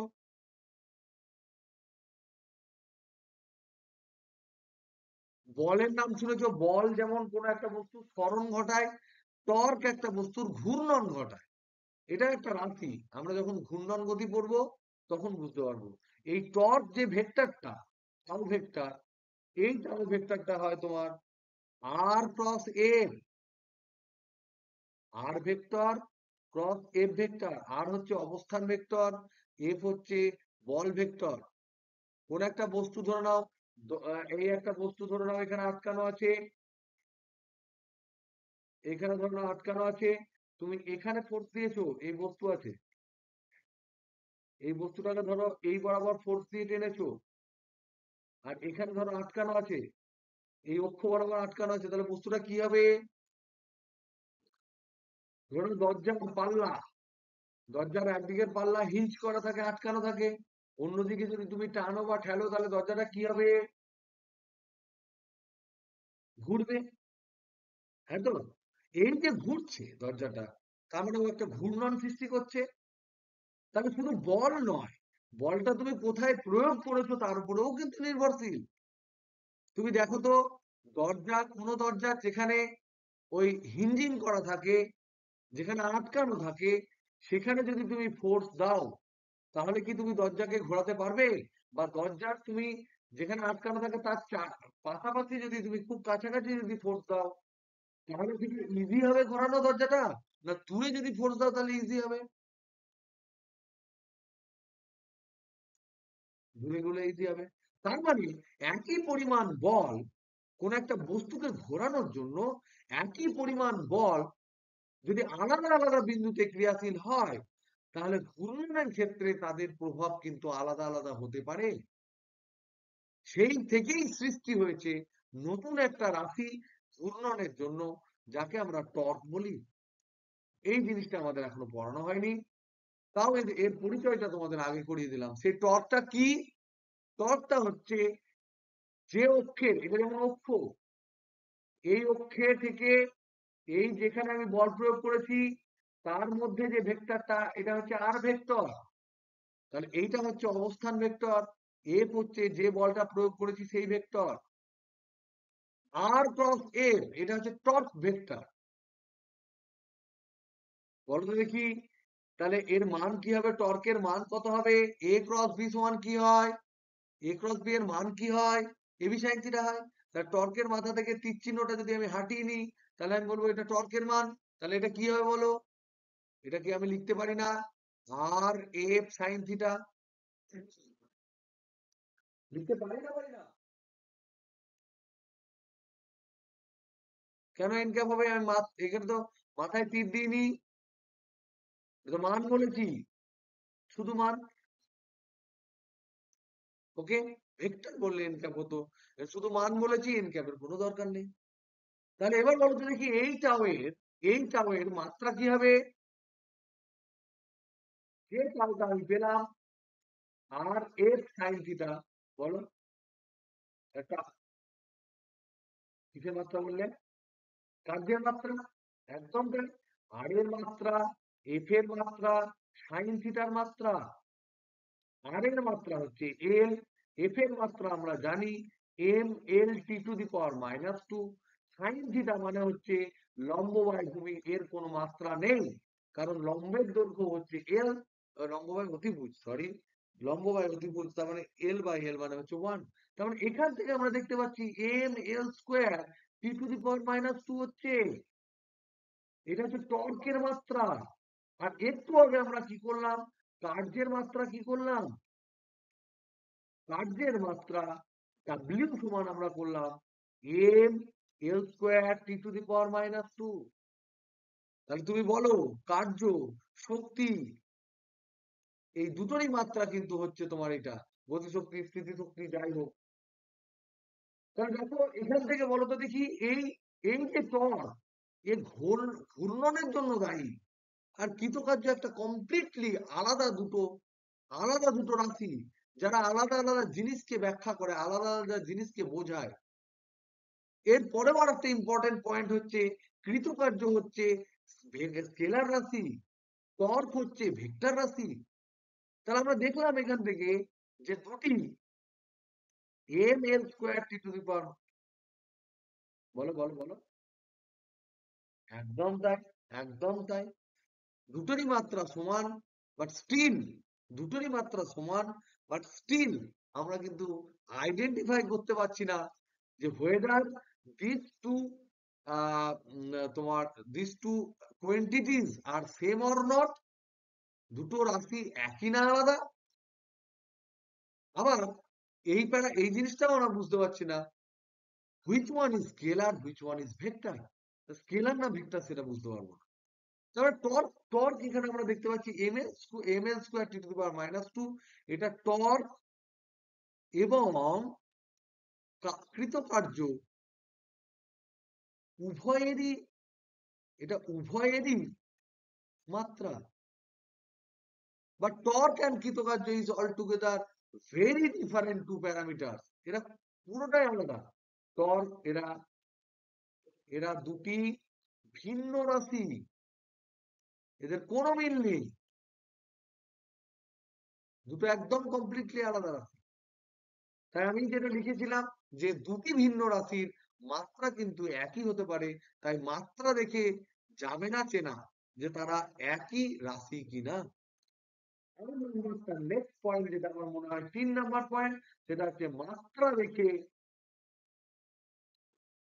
বলের নাম শুনেছো, বল যেমন কোনো একটা বস্তুর ত্বরণ ঘটায়, টর্ক একটা বস্তুর ঘূর্ণন ঘটায়। এটা একটা রাশি, আমরা যখন ঘূর্ণন গতি পড়বো তখন বুঝতে পারবো। এই টর্ক যে ভেক্টরটা, টাউ ভেক্টর, এই টাউ ভেক্টরটা হয় তোমার আর ক্রস এফ, আর ভেক্টর ক্রস এফ ভেক্টর। আর হচ্ছে অবস্থান ভেক্টর, এফ হচ্ছে বল ভেক্টর। কোন একটা বস্তু ধরে নাও, এই একটা বস্তু ধরে নাও এখানে আটকানো আছে, এখানে ধরে নাও আটকানো আছে, তুমি এখানে ফোর্স দিয়েছো, এই বস্তু আছে, এই বস্তুটাকে ধরো এই বরাবর ফোর্স দিয়ে টেনেছো, আর এখানে ধরো আটকানো আছে, এই অক্ষ বরাবর আটকানো আছে, তাহলে বস্তুটা কি হবে? ধরো দরজার পাল্লা, দরজার একদিকের পাল্লা হিঞ্জ করা থাকে, আটকানো থাকে, অন্যদিকে যদি তুমি টানো বা ঠেলো তাহলে দরজাটা কি হবে? ঘুরবে। হ্যাঁ তো, এই যে ঘুরছে দরজাটা, তার মানে ও একটা ঘূর্ণন সৃষ্টি করছে। তাহলে শুধু বল নয়, বলটা তুমি কোথায় প্রয়োগ করেছো তার উপরেও কিন্তু নির্ভরশীল। তুমি দেখো তো, দরজা, কোনো দরজা যেখানে ওই হিঞ্জিং করা থাকে, যেখানে আটকানো থাকে, সেখানে যদি তুমি ফোর্স দাও তাহলে কি তুমি দরজাকে ঘোরাতে পারবে? বা দরজার তুমি যেখানে আটকানো থাকে তার পাশাপাশি যদি তুমি খুব কাছাকাছি যদি ফোর্স দাও, তাহলে কি ইজি হবে ঘোরানো দরজাটা? না দূরে যদি ফোর্স দাও তাহলে ইজি হবে? ঘুরে ঘুরে দিতে হবে। তার মানে একই পরিমাণ বল কোন একটা বস্তুকে ঘোরানোর জন্য, একই পরিমাণ বল যদি আলাদা আলাদা বিন্দুতে ক্রিয়াশীল হয়, তাহলে ঘূর্ণনের ক্ষেত্রে তাদের প্রভাব কিন্তু আলাদা আলাদা হতে পারে। সেই থেকেই সৃষ্টি হয়েছে নতুন একটা রাশি ঘূর্ণনের জন্য, যাকে আমরা টর্ক বলি। এই জিনিসটা আমাদের এখনো পড়ানো হয়নি, তাও এর পরিচয়টা তোমাদের আগে করিয়ে দিলাম। সেই টর্কটা কি? টর্কটা হচ্ছে যে অক্ষের, এটা যেমন অক্ষ, এই অক্ষে থেকে এই যেখানে আমি বল প্রয়োগ করেছি তার মধ্যে যে ভেক্টরটা, এটা হচ্ছে আর ভেক্টর। তাহলে এইটা হচ্ছে অবস্থান ভেক্টর, এফ হচ্ছে যে বলটা প্রয়োগ করেছি সেই ভেক্টর, আর ক্রস এফ এটা হচ্ছে টর্ক ভেক্টর। বলো তো দেখি, তাহলে এর মান কি হবে? টর্কের মান কত হবে? এ ক্রস বি সমান কি হয়? এ ক্রস বি এর মান কি হয়? এবি সাইন থিটা হয়। তাহলে টর্কের মাথা থেকে তীর চিহ্নটা যদি আমি হাঁটিয়ে নিই, তাহলে আমি বলবো এটা টর্কের মান। তাহলে এটা কি হবে বলো? এটা কি আমি লিখতে পারি না আর এফ সাইন থিটা? লিখতে পারি না, পারি না? কেন এন ক্যাপ হবে? আমি এখানে তো মাথায় তীর দিইনি, এটা মান বলেছি, শুধু মান। ওকে, ভেক্টর বললে এন ক্যাপ হতো, শুধু মান বলেছি, এন ক্যাপের কোনো দরকার নেই। তাহলে এবার বলতো দেখি, এই টাও এর মাত্রা কি হবে? যে টাওটা আমি পেলাম আর এফ সাইন থিটা, বলো একটা কিসের মাত্রা বললেন? কার্যের মাত্রা। একদম তাই। আর এর মাত্রা, এফ এর মাত্রা, সাইন থিটার মাত্রা। আর এর মাত্রা হচ্ছে এল, এফ এর মাত্রা আমরা জানি M L T to the power -2, sine theta মানে হচ্ছে লম্ব বাই ভূমি, এর কোনো মাত্রা নেই, কারণ লম্বের দৈর্ঘ্য হচ্ছে এল, লম্ব বাই অতিভুজ, সরি, লম্ব বাই অতিভুজ, তার মানে এল বাই এল মানে হচ্ছে 1। তার মানে এখান থেকে আমরা দেখতে পাচ্ছি M L square T to the power -2 হচ্ছে, এটা হচ্ছে টর্কের মাত্রা। আর একটু আগে আমরা কি করলাম? কার্যের মাত্রা কি করলাম? কার্যের মাত্রা ডাব্লিউ সমান আমরা করলাম M L square T to the power -2। তাহলে তুমি বলো, কার্য, শক্তি, এই দুটোরই মাত্রা কিন্তু হচ্ছে তোমার এটা, গতিশক্তি, স্থিতিশক্তি, যাই হোক। তাহলে দেখো এখান থেকে বলো তো দেখি, এই এই যে টর্ক, এ ঘূর্ণনের জন্য দায়ী, আর কৃতকার্য একটা কমপ্লিটলি আলাদা দুটো রাশি, যারা আলাদা আলাদা জিনিসকে ব্যাখ্যা করে, আলাদা আলাদা জিনিসকে বোঝায়। এর পরেও আর একটা ইম্পর্টেন্ট পয়েন্ট হচ্ছে, কৃতকার্য হচ্ছে স্কেলার রাশি, টর্ক হচ্ছে ভেক্টর রাশি। তাহলে আমরা দেখলাম এখান থেকে যে দুটি M L square T to the power, বলো বলো বলো, একদম তাই, একদম তাই, দুটোরই মাত্রা সমান, বাট স্টিল, দুটোরই মাত্রা সমান, বাট স্টিল আমরা কিন্তু আইডেন্টিফাই করতে পারছি না যে whether these two তোমার these two quantities are same or not, দুটো রাশি একই না আলাদা। আবার এই জিনিসটাও আমরা বুঝতে পারছি না which one is scalar, which one is vector, scalar না ভেক্টর সেটা বুঝতে পারবো না। তাহলে টর্ক, এখানে আমরা দেখতে পাচ্ছি M L square T to the power -2, এটা টর্ক এবং কৃতকার্য উভয়েরই, এটা উভয়েরই মাত্রা। But torque and কৃতকার্য is altogether very different two parameters, এরা পুরোটাই আলাদা। টর্ক, এরা এরা দুটি ভিন্ন রাশি, এদের কোনো মিল নেই, দুটো একদম কমপ্লিটলি আলাদা রাশি। তাই আমি যেটা লিখেছিলাম যে দুটি ভিন্ন রাশির মাত্রা কিন্তু একই হতে পারে, তাই মাত্রা দেখে যাবে না চেনা যে তারা একই রাশি কিনা। নেক্সট পয়েন্ট যেটা আমার মনে হয় 3 নাম্বার পয়েন্ট, সেটা হচ্ছে মাত্রা রেখে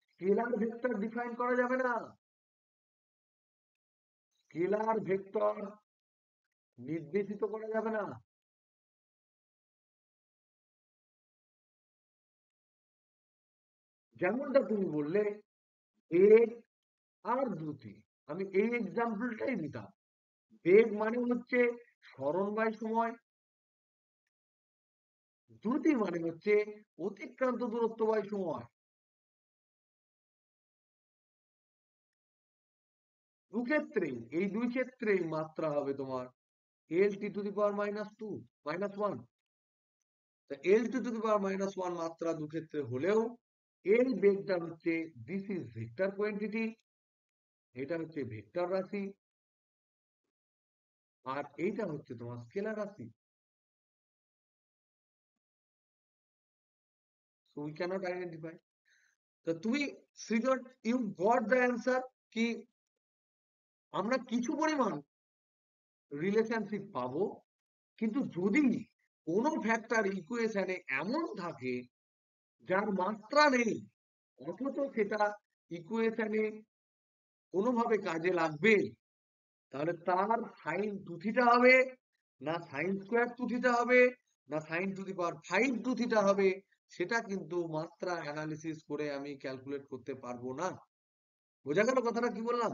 স্কেলার ভেক্টর ডিফাইন করা যাবে না। স্কেলার ভেক্টর নির্দেশিত করা যাবে না। যেমনটা তুমি বললে বেগ আর দ্রুতি, আমি এই এক্সাম্পলটাই দিতাম। বেগ মানে হচ্ছে সরণ বাই সময়, দ্রুতি মানে হচ্ছে অতিক্রান্ত দূরত্ব বাই সময়। দুক্ষেত্রেই, এই দুই ক্ষেত্রেই মাত্রা হবে তোমার এল T to the power -2 -1। L T to the power -1 মাত্রা দুক্ষেত্রে হলেও এই বেগটা হচ্ছে, দিস ইজ ভেক্টর কোয়ান্টিটি, এটা হচ্ছে ভেক্টর রাশি, আর এইটা হচ্ছে তোমার স্কেলার রাশি। So we cannot identify. তো তুমি Srijan, you got the answer, কি আমরা কিছু পরিমাণ রিলেশনশিপ পাবো, কিন্তু যদি কোনো ফ্যাক্টর ইকুয়েশনে এমন থাকে যার মাত্রা নেই, অথচ সেটা ইকুয়েশনে কোনোভাবে কাজে লাগবে, তাহলে তার সাইন টু থিটা হবে, না সাইন স্কোয়ার টু থিটা হবে, না sine to the power 5 two theta হবে, সেটা কিন্তু মাত্রা অ্যানালিসিস করে আমি ক্যালকুলেট করতে পারবো না। বোঝা গেল কথাটা কি বললাম?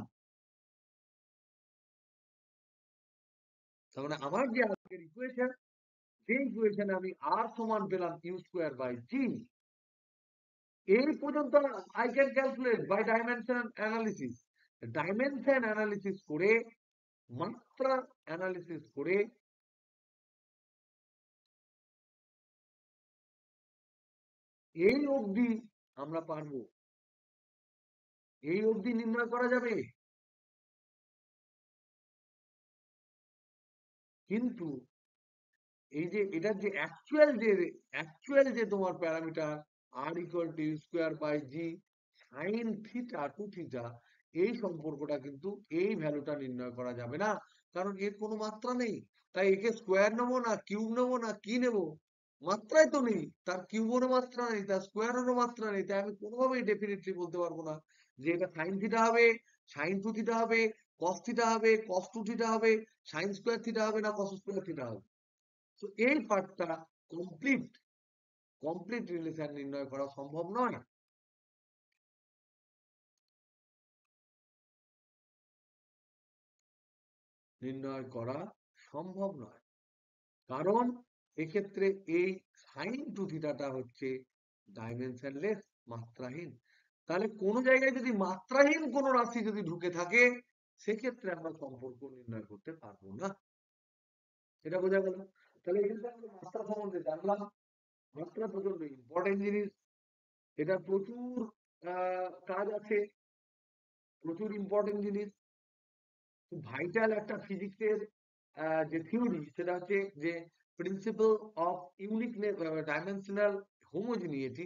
তার মানে আমার যে আজকের ইকুয়েশন, যে ইকুয়েশনে আমি আর সমান পেলাম ইউ স্কোয়ার বাই জি, এই পর্যন্ত I can calculate by dimension analysis. Dimension analysis করে, মাত্রা অ্যানালিসিস করে এই অবধি আমরা পারবো, এই অবধি নির্ণয় করা যাবে। কিন্তু এই যে এটার যে অ্যাকচুয়াল যে তোমার প্যারামিটার আর equal to U square by G sine theta two theta, এই সম্পর্কটা কিন্তু এই ভ্যালুটা নির্ণয় করা যাবে না, কারণ এর কোনো মাত্রা নেই। তাই একে স্কোয়ার নেবো না কিউব নেবো না কি নেবো, মাত্রাই তো নেই, তার কিউবেরও মাত্রা নেই, তার স্কোয়ারেরও মাত্রা নেই। তাই আমি কোনোভাবেই ডেফিনেটলি বলতে পারবো না যে এটা সাইন থিটা হবে, সাইন টু থিটা হবে, কস থিটা হবে, কস টু থিটা হবে, সাইন স্কোয়ার থিটা হবে, না কস স্কোয়ার থিটা হবে। তো এই পার্টটা কমপ্লিট, কমপ্লিট রিলেশন নির্ণয় করা সম্ভব নয়। নির্ণয় করা সম্ভব নয়, কারণ এক্ষেত্রে এই সাইন টু থিটাটা হচ্ছে ডাইমেনশনলেস, মাত্রাহীন। তাহলে কোন জায়গায় যদি মাত্রাহীন কোন রাশি যদি ঢুকে থাকে, সেক্ষেত্রে আমরা সম্পর্ক নির্ণয় করতে পারবো না। এটা বোঝা গেল? তাহলে এক্ষেত্রে আমরা মাত্রা সম্বন্ধে জানলাম। মাত্রা প্রচন্ড ইম্পর্টেন্ট জিনিস, এটা প্রচুর কাজ আছে, প্রচুর ইম্পর্টেন্ট জিনিস, খুব ভাইটাল একটা ফিজিক্সের যে থিওরি, সেটা হচ্ছে যে principal of uniqueness, dimensional homogeneity,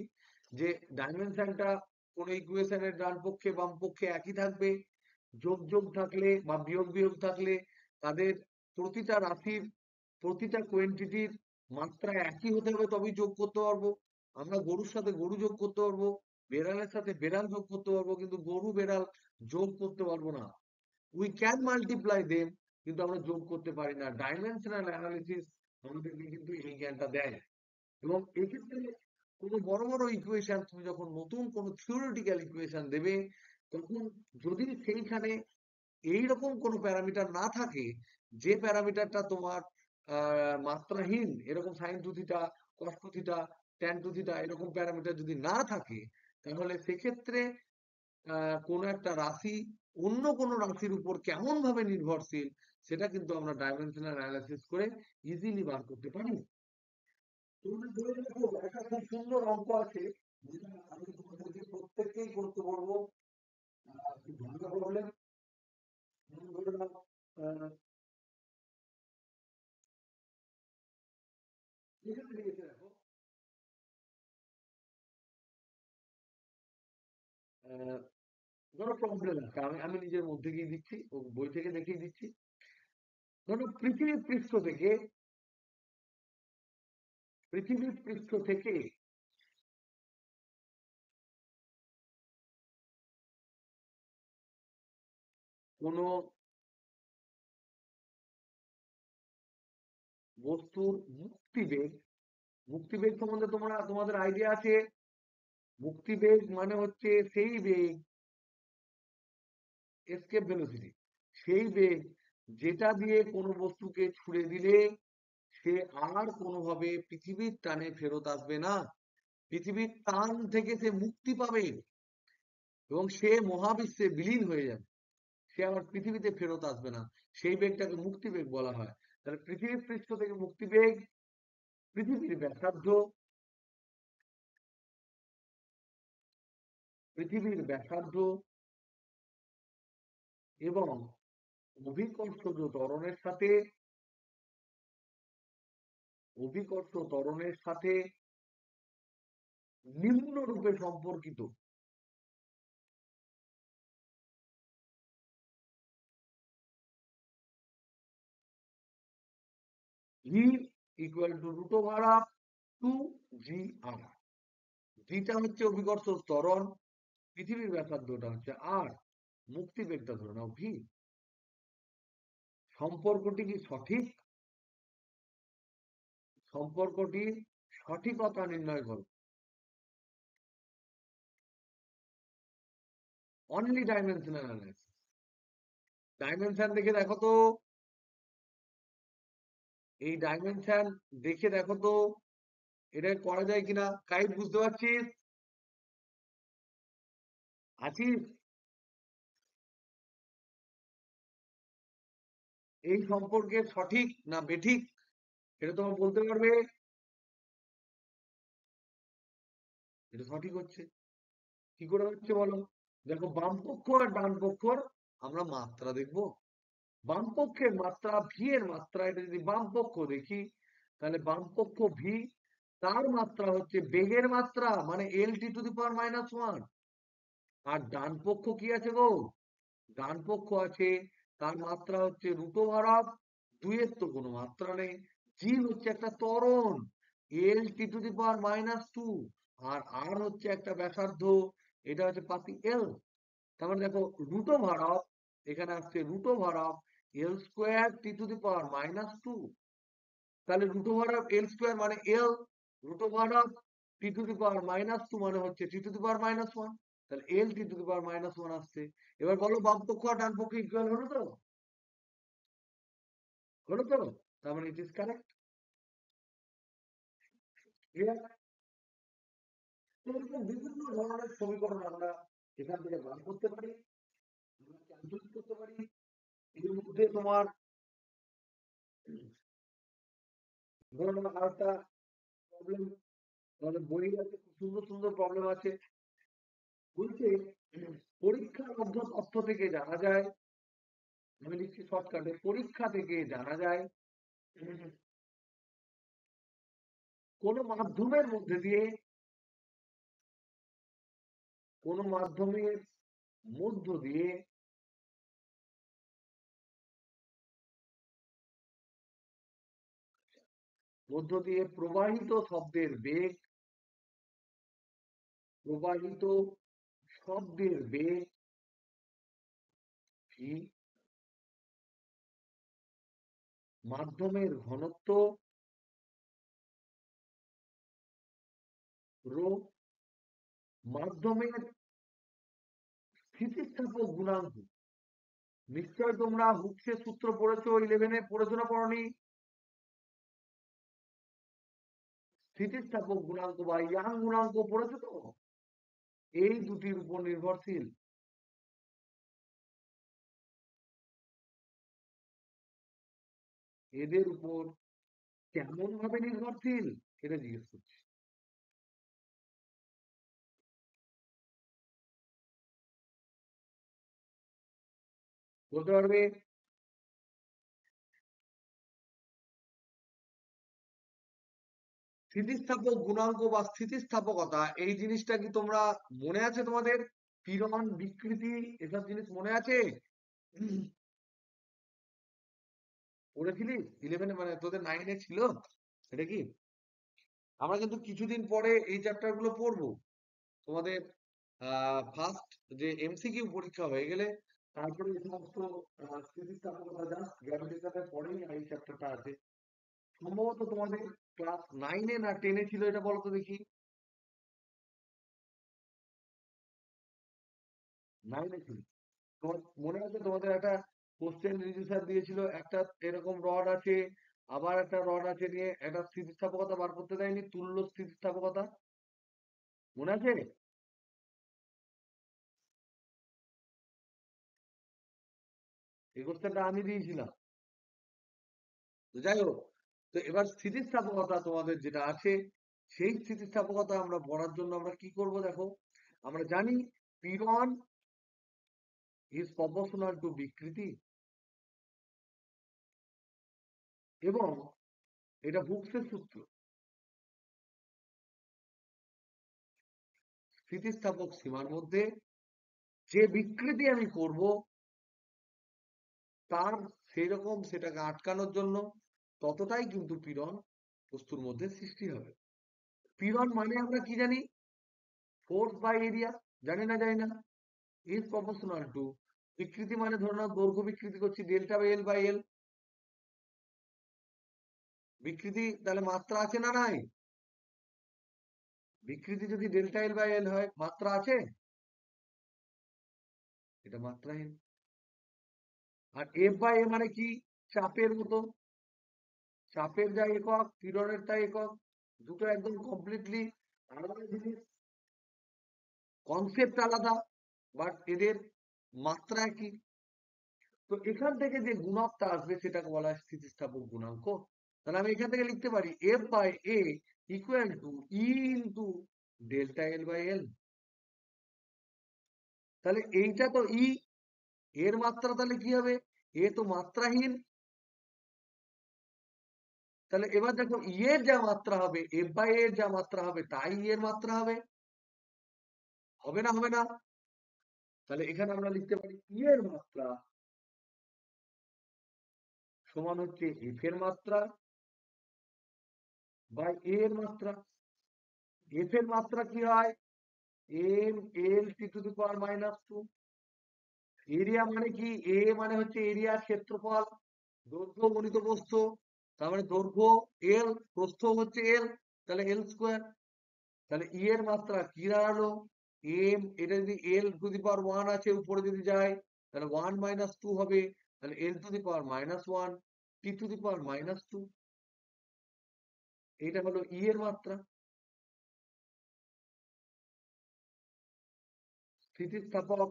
যে ডাইমেনশনটা কোন ইকুয়েশনের ডান পক্ষে বাম পক্ষে একই থাকবে, যোগ যোগ থাকলে বা বিয়োগ বিয়োগ থাকলে তাদের প্রতিটা রাশির, প্রতিটা কোয়েন্টিটির মাত্রা একই হতে হবে, তবেই যোগ করতে পারবো। আমরা গরুর সাথে গরু যোগ করতে পারবো, বেড়ালের সাথে বেড়াল যোগ করতে পারবো, কিন্তু গরু বেড়াল যোগ করতে পারবো না। উই ক্যান মাল্টিপ্লাই দেম, কিন্তু আমরা যোগ করতে পারি না। ডাইমেনশনাল অ্যানালিসিস আমাদেরকে কিন্তু এই জ্ঞানটা দেয়। এবং এক্ষেত্রে কোনো বড় বড় ইকুয়েশন, তুমি যখন নতুন কোনো থিওরিটিক্যাল ইকুয়েশন দেবে, তখন যদি সেইখানে এইরকম কোনো প্যারামিটার না থাকে, যে প্যারামিটারটা তোমার মাত্রাহীন, এরকম sine two theta, cos two theta, tan two theta, এরকম প্যারামিটার যদি না থাকে, তাহলে সেক্ষেত্রে কোনো একটা রাশি অন্য কোনো রাশির উপর কেমন ভাবে নির্ভরশীল, সেটা কিন্তু আমরা ডাইমেনশনাল অ্যানালাইসিস করে ইজিলি বার করতে পারি। তোমরা ধরে দেখো, একটা খুব সুন্দর অঙ্ক আছে, যেটা আমি তোমাদেরকে প্রত্যেককেই করতে বলবো। খুব ভালো প্রবলেম। ধরে নাও, আহ, এখানে দিয়েছে দেখো, আহ, ধরো প্রবলেম আছে, আমি আমি নিজের মধ্যে গিয়ে দিচ্ছি, ও বই থেকে দেখিয়ে দিচ্ছি। ধরো পৃথিবীর পৃষ্ঠ থেকে কোনো বস্তুর মুক্তিবেগ, মুক্তিবেগ সম্বন্ধে তোমাদের আইডিয়া আছে? মুক্তিবেগ মানে হচ্ছে সেই বেগ, এসকেপ ভেলোসিটি, সেই বেগ যেটা দিয়ে কোনো বস্তুকে ছুড়ে দিলে সে আর কোনোভাবে পৃথিবীর টানে ফেরত আসবে না, পৃথিবীর টান থেকে সে মুক্তি পাবে এবং সে মহাবিশ্বে বিলীন হয়ে যাবে, সে আবার পৃথিবীতে ফেরত আসবে না। সেই বেগটাকে মুক্তিবেগ বলা হয়। তাহলে পৃথিবীর পৃষ্ঠ থেকে মুক্তিবেগ, পৃথিবীর ব্যাসার্ধ, পৃথিবীর ব্যাসার্ধ এবং অভিকর্ষজ ত্বরণের সাথে, অভিকর্ষ ত্বরণের সাথে নিম্নরূপে সম্পর্কিত। V equal to root over of 2 GR। জিটা হচ্ছে অভিকর্ষ ত্বরণ, পৃথিবীর ব্যাসার্ধটা হচ্ছে আর, মুক্তিবেগটা ধরে নাও ভি। সম্পর্কটি কি সঠিক? সম্পর্কটির সঠিকতা নির্ণয় করো। Only dimensional analysis. ডাইমেনশন দেখে দেখো তো, এই ডাইমেনশন দেখে দেখো তো এটা করা যায় কিনা। কাইট বুঝতে পারছিস? আছিস? এই সম্পর্কে সঠিক না বেঠিক এটা তোমার বলতে পারবে? এটা সঠিক হচ্ছে। কি করে হচ্ছে বলো? দেখো, বাম পক্ষ আর ডান পক্ষর আমরা মাত্রা দেখবো। বাম পক্ষের মাত্রা ভি এর মাত্রা, এটা যদি বাম পক্ষ দেখি তাহলে বাম পক্ষ ভি, তার মাত্রা হচ্ছে বেগের মাত্রা মানে L_T⁻⁻1। আর ডান পক্ষ কি আছে গো? ডান পক্ষ আছে, তার মাত্রা হচ্ছে √2, দুইয়ের তো কোনো মাত্রা নেই। জি হচ্ছে একটা ত্বরণ, L_T⁻², আর আর হচ্ছে একটা ব্যাসার্ধ, এটা হচ্ছে পাতি এল। তার মানে দেখো, √2, এখানে আসছে √2L²T⁻², তাহলে √2L² মানে এল, √2T⁻² মানে হচ্ছে T⁻²। তাহলে L⁻² আসছে। এবার বলো, বাম পক্ষ আর ডান পক্ষ ইকুয়াল হলো তো? হলো তো? তার মানে ইট ইজ কারেক্ট। এরকম বিভিন্ন ধরনের সমীকরণ আমরা এখান থেকে বার করতে পারি, আমরা ক্যালকুলেট করতে পারি। এর মধ্যে তোমার ধরো আরেকটা প্রবলেম, আমাদের বই আছে, খুব সুন্দর সুন্দর প্রবলেম আছে। বলছে পরীক্ষালব্ধ তথ্য থেকে জানা যায়, আমি লিখছি শর্টকাটে, পরীক্ষা থেকে জানা যায় কোন মাধ্যমের মধ্যে দিয়ে, কোন মাধ্যমের মধ্য দিয়ে প্রবাহিত শব্দের বেগ, প্রবাহিত শব্দের বেগ ভি, মাধ্যমের ঘনত্ব রো, মাধ্যমের স্থিতিস্থাপক গুণাঙ্ক। নিশ্চয় তোমরা হুকসের সূত্র পড়েছো, 11-এ পড়েছো না পড়নি? স্থিতিস্থাপক গুণাঙ্ক বা ইয়াং গুণাঙ্ক পড়েছো তো? এই দুটির উপর নির্ভরশীল। এদের উপর কেমন ভাবে নির্ভরশীল এটা জিজ্ঞেস করছি। বলতে পারবে? স্থিতিস্থাপক গুণাঙ্ক বা স্থিতিস্থাপকতা, এই জিনিসটা কি তোমরা মনে আছে তোমাদের? পীড়ন, বিকৃতি, এসব জিনিস মনে আছে? পড়েছিলি 11-এ, মানে তোদের 9-এ ছিল এটা কি? আমরা কিন্তু কিছুদিন পরে এই চ্যাপ্টার গুলো পড়বো। তোমাদের ফার্স্ট যে এমসিকিউ পরীক্ষা হয়ে গেলে তারপরে এই সমস্ত স্থিতিস্থাপকতা, জাস্ট গ্র্যাভিটেশনের পরেই এই চ্যাপ্টারটা আছে। সম্ভবত তোমাদের ক্লাস 9-এ না 10-এ ছিল এটা, বলো তো দেখি। 9 ছিল। তোমার মনে আছে তোমাদের একটা কোশ্চেন রিজু স্যার দিয়েছিল, একটা এরকম রড আছে, আবার একটা রড আছে, নিয়ে একটা স্থিতিস্থাপকতা বার করতে দেয়নি, তুল্য স্থিতিস্থাপকতা, মনে আছে? এই কোশ্চেনটা আমি দিয়েছিলাম। তো যাই হোক, তো এবার স্থিতিস্থাপকতা তোমাদের যেটা আছে, সেই স্থিতিস্থাপকতা আমরা পড়ার জন্য আমরা কি করব দেখো, আমরা জানি পীড়ন ইজ প্রপোর্শনাল টু বিকৃতি, এবং এটা হুকসের সূত্র। স্থিতিস্থাপক সীমার মধ্যে যে বিকৃতি আমি করব, তার সেই রকম সেটাকে আটকানোর জন্য ততটাই কিন্তু পীড়ন বস্তুর মধ্যে সৃষ্টি হবে। পীড়ন মানে আমরা কি জানি? Force by area. জানি না? জানি না? ইজ প্রপোর্শনাল টু বিকৃতি মানে ধরে নাও দৈর্ঘ্য বিকৃতি করছি, delta by L by L. বিকৃতি তাহলে মাত্রা আছে না নাই? বিকৃতি যদি ডেল্টা এল বাই এল হয়, মাত্রা আছে? এটা মাত্রাহীন। আর এফ বাই এ মানে কি? চাপের মতো। চাপের যা একক, পীড়নের তাই একক। দুটো একদম কমপ্লিটলি আলাদা জিনিস, কনসেপ্ট আলাদা, বাট এদের মাত্রা একই। তো এখান থেকে যে গুণকটা আসবে সেটাকে বলা হয় স্থিতিস্থাপক গুণাঙ্ক। তাহলে আমি এখান থেকে লিখতে পারি F by A equal to E into delta L by L. তাহলে এইটা তো ই, এর মাত্রা তাহলে কি হবে? এ তো মাত্রাহীন। তাহলে এবার দেখো ই এর যা মাত্রা হবে, এফ বাই এর যা মাত্রা হবে, তাই ই এর মাত্রা হবে। হবে না? হবে না? তাহলে এখানে আমরা লিখতে পারি ই এর মাত্রা সমান হচ্ছে এফ এর মাত্রা বাই এ এর মাত্রা। এফ এর মাত্রা কি হয়? M L T to the power minus 2। Area মানে কি? এ মানে হচ্ছে এরিয়া, ক্ষেত্রফল, দৈর্ঘ্য গণিত প্রস্থ। তার মানে দৈর্ঘ্য এল, প্রস্থ হচ্ছে এল, তাহলে এল স্কোয়ার। তাহলে ই এর মাত্রা কি দাঁড়ালো? এম, এটা যদি এল টু দি পাওয়ার 1 আছে, উপরে যদি যায় তাহলে 1 মাইনাস 2 হবে, তাহলে L to the power minus 1 T to the power minus 2। এটা হলো ই এর মাত্রা। স্থিতিস্থাপক,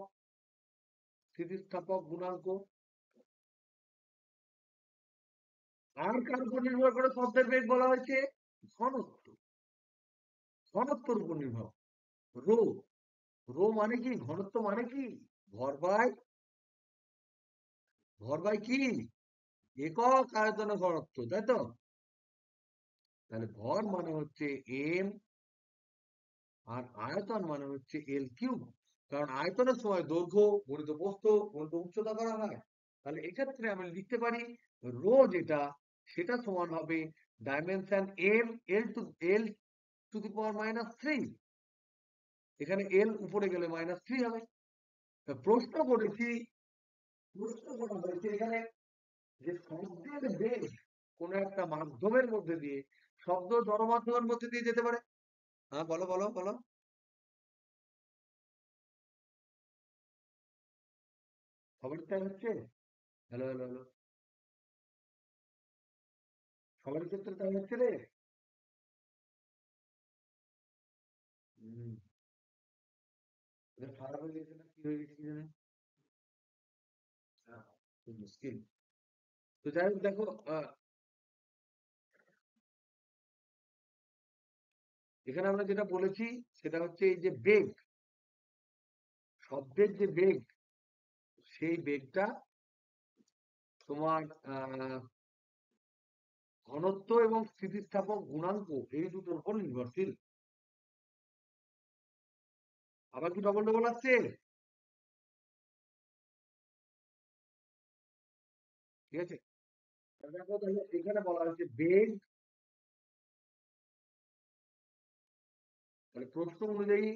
স্থিতিস্থাপক গুণাঙ্ক। আর কার উপর নির্ভর করে শব্দের বেগ বলা হয়েছে? ঘনত্ব। ঘনত্বর উপর নির্ভর। রো, রো মানে কি? ঘনত্ব মানে কি? ভর বাই, ভর বাই কি? একক আয়তনে ঘনত্ব, তাই তো? তাহলে ভর মানে হচ্ছে এম, আর আয়তন মানে হচ্ছে এল কিউব। কারণ আয়তনের সময় দৈর্ঘ্য গুণিত প্রস্থ গুণিত উচ্চতা করা হয়। তাহলে এক্ষেত্রে আমি লিখতে পারি রো যেটা, সেটা সমান হবে dimension M L to the power minus 3। এখানে এল উপরে গেলে মাইনাস 3 হবে। তা প্রশ্ন করেছি, প্রশ্ন করা হয়েছে এখানে যে শব্দের বেগ কোন একটা মাধ্যমের মধ্যে দিয়ে, শব্দ জড় মাধ্যমের মধ্যে দিয়ে যেতে পারে। হ্যাঁ, বলো বলো বলো। সবার তাই হচ্ছে? হ্যালো হ্যালো হ্যালো, সবার ক্ষেত্রে তাই হচ্ছে রে। হম, এটা খারাপ হয়ে গেছে না কি হয়ে গেছে কি জানে। হ্যাঁ, খুব মুশকিল। তো যাই হোক দেখো, এখানে আমরা যেটা বলেছি সেটা হচ্ছে এই যে বেগ, শব্দের যে বেগ, সেই বেগটা তোমার ঘনত্ব এবং স্থিতিস্থাপক গুণাঙ্ক এই দুটোর উপর নির্ভরশীল। আবার কি ডবল ডবল আসছে? ঠিক আছে, তাহলে দেখো, তাহলে এখানে বলা হয়েছে বেগ, তাহলে প্রশ্ন অনুযায়ী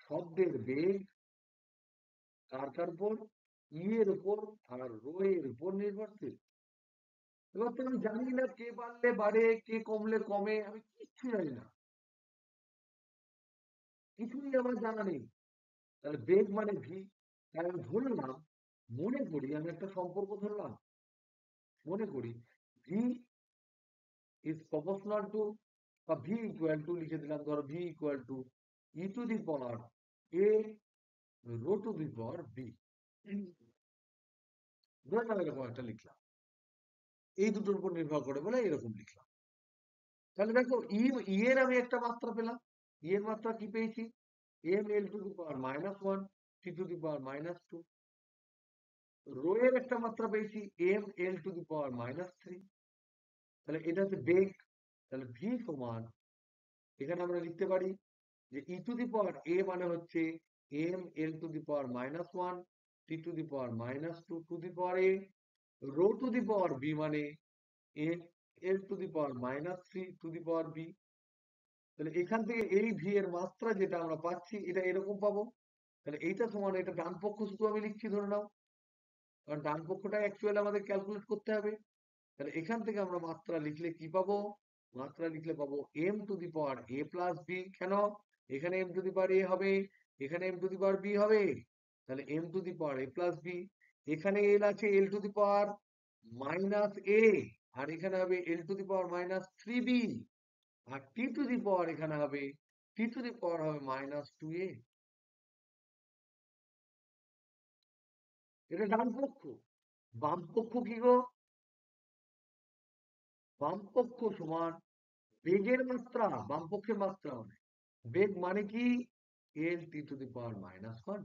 শব্দের বেগ কার কার উপর? ই এর উপর আর রো এর উপর নির্ভরশীল। এবার তো আমি জানি না কে বাড়লে বাড়ে, কে কমলে কমে, আমি কিচ্ছু জানি না, কিছুই আমার জানা নেই। তাহলে বেগ মানে ভি, তাই আমি ধরলাম, মনে করি আমি একটা সম্পর্ক ধরলাম, মনে করি ভি ইজ প্রপোর্শনাল টু, বা ভি ইকুয়াল টু লিখে দিলাম, ধরো V equal to E to the power A rho to the power B, ধরলাম এরকম একটা লিখলাম, এই দুটোর উপর নির্ভর করে বলে এরকম লিখলাম। তাহলে দেখো ই এর আমি একটা মাত্রা পেলাম, ই এর মাত্রা কি পেয়েছি, M L to the power -1 T to the power -2। Rho এর একটা মাত্রা পেয়েছি M L to the power -3। তাহলে এটা হচ্ছে বেগ। তাহলে ভি সমান, এখানে আমরা লিখতে পারি যে ই টু দি পাওয়ার এ মানে হচ্ছে M L to the power -1 T to the power -2 to the power A, rho to the power B মানে M L to the power -3 to the power B. তাহলে এখান থেকে এই ভি এর মাত্রা যেটা আমরা পাচ্ছি এটা এরকম পাবো। তাহলে এইটা সমান, এটা ডান পক্ষ শুধু আমি লিখছি ধরে নাও, কারণ ডান পক্ষটা অ্যাকচুয়ালি আমাদের ক্যালকুলেট করতে হবে। তাহলে এখান থেকে আমরা মাত্রা লিখলে কি পাবো, মাত্রা লিখলে পাবো M to the power A plus B. কেন, এখানে M to the power A হবে, এখানে M to the power B হবে, তাহলে M to the power A plus B. এখানে এল আছে এল টু দি পাওয়ার -এ, আর এখানে হবে এল to the power -3b, R T to the পাওয়ার এখানে হবে টি টু দি পাওয়ার হবে -2a। এটা ডান পক্ষ। বাম পক্ষ কি গো, বাম পক্ষ সমান বেগের মাত্রা, বাম পক্ষের মাত্রা হবে বেগ মানে কি এল টি টু দি পাওয়ার -1।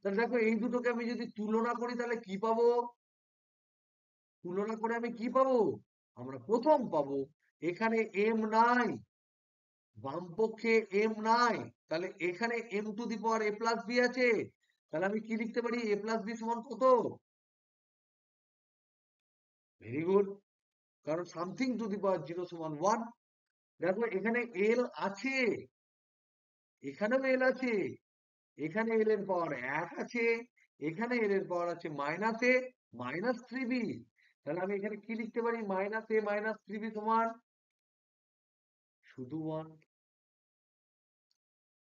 তাহলে দেখো এই দুটোকে আমি যদি তুলনা করি তাহলে কি পাবো, তুলনা করে আমি কি পাবো, আমরা প্রথম পাবো এখানে এম নাই, বাম পক্ষে এম নাই, তাহলে এখানে M to the power A plus B আছে। তাহলে আমি কি লিখতে পারি, এ প্লাস বি সমান কত, ভেরি গুড, কারণ সামথিং টু দি পাওয়ার 0 সমান 1। দেখো এখানে এল আছে, এখানেও এল আছে, এখানে এল এর পাওয়ার 1 আছে, এখানে এল এর পাওয়ার আছে -এ -3b। তাহলে আমি এখানে কি লিখতে পারি, -এ -3b সমান শুধু 1।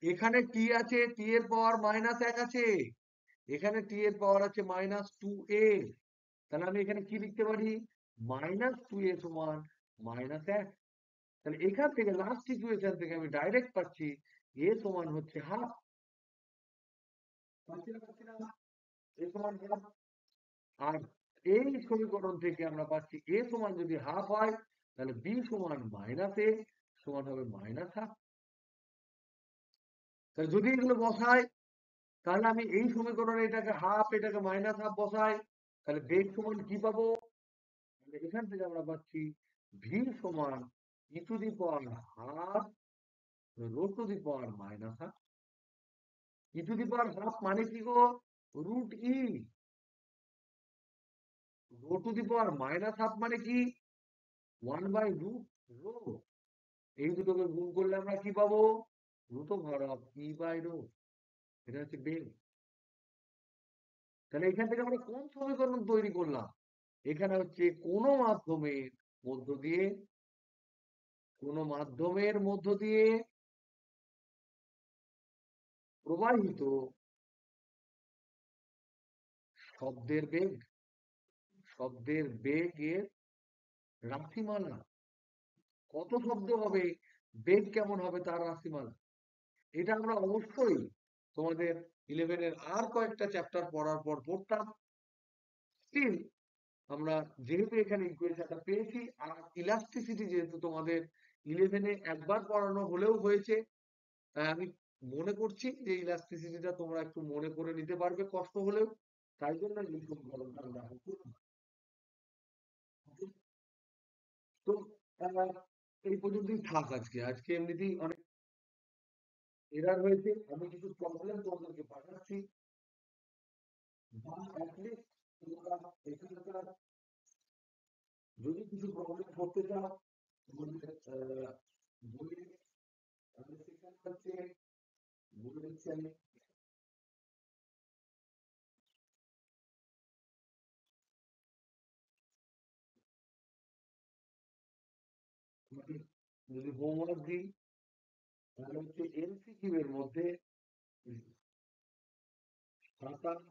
এখানে টি আছে, টি এর পাওয়ার -1 আছে, এখানে টি এর পাওয়ার আছে -2a। তাহলে আমি এখানে কি লিখতে পারি, -2a সমান -1। তাহলে এখান থেকে লাস্ট ইকুয়েশন থেকে আমি ডাইরেক্ট পাচ্ছি এ সমান হচ্ছে হাফ। পাচ্ছি না, পাচ্ছি না, এ সমান হাফ। আর এই সমীকরণ থেকে আমরা পাচ্ছি এ সমান যদি হাফ হয় তাহলে বি সমান -এ সমান হবে -হাফ। তাহলে যদি এগুলো বসাই তাহলে আমি এই সমীকরণে এটাকে হাফ, এটাকে -হাফ বসাই, তাহলে বেগ সমান কি পাবো, এখান থেকে আমরা পাচ্ছি ভি সমান E to the power half rho to the power -half. E to the power half মানে কি গো, √e। Rho to the power -half মানে কি 1/√ρ। এই দুটোকে গুণ করলে আমরা কি পাবো, √e/ρ। এটা হচ্ছে বেগ। তাহলে এখান থেকে আমরা কোন সমীকরণ তৈরি করলাম, এখানে হচ্ছে মধ্য দিয়ে কোনো মাধ্যমের মধ্য দিয়ে প্রবাহিত শব্দের বেগ, শব্দের বেগের রাশিমালা, কত শব্দ হবে, বেগ কেমন হবে তার রাশিমালা। এটা আমরা অবশ্যই তোমাদের 11-এর আর কয়েকটা চ্যাপ্টার পড়ার পর পড়তাম। স্টিল আমরা যেহেতু এখানে ইকুয়েশনটা পেয়েছি, আর ইলাস্টিসিটি যেহেতু তোমাদের 11-এ একবার পড়ানো হলেও হয়েছে, তাই আমি মনে করছি যে ইলাস্টিসিটিটা তোমরা একটু মনে করে নিতে পারবে কষ্ট হলেও, তাই জন্য এই সমীকরণটা আমরা এখন করলাম। তো এই পর্যন্তই থাক আজকে, আজকে এমনিতেই অনেক এরার হয়েছে, আমি কিছু প্রবলেম তোমাদেরকে পাঠাচ্ছি, বা অ্যাটলিস্ট তোমরা এখানকার যদি কিছু প্রবলেম করতে চাও তোমাদের বইয়ে, আমি সেখানে হচ্ছে বলে দিচ্ছি আমি, তোমাদের যদি হোমওয়ার্ক দিই তাহলে হচ্ছে এমসিকিউ এর মধ্যে 27,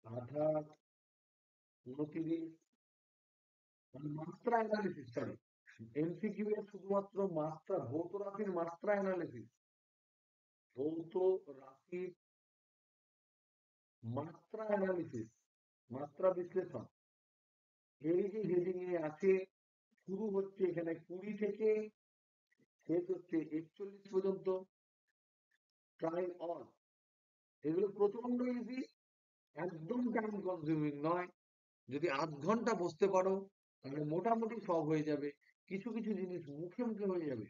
28, 29, মানে মাত্রা অ্যানালিসিস, সরি, এমসিকিউ এর শুধুমাত্র মাত্রা, ভৌত রাশির মাত্রা অ্যানালিসিস, ভৌত রাশির মাত্রা অ্যানালিসিস, মাত্রা বিশ্লেষণ, এই যে হেডিং এ আছে, শুরু হচ্ছে এখানে 20 থেকে শেষ হচ্ছে 41 পর্যন্ত, ট্রাই অল, এগুলো প্রচন্ড ইজি, একদম টাইম কনজিউমিং নয়। যদি আধ ঘন্টা বসতে পারো তাহলে মোটামুটি সব হয়ে যাবে, কিছু কিছু জিনিস মুখে মুখে হয়ে যাবে।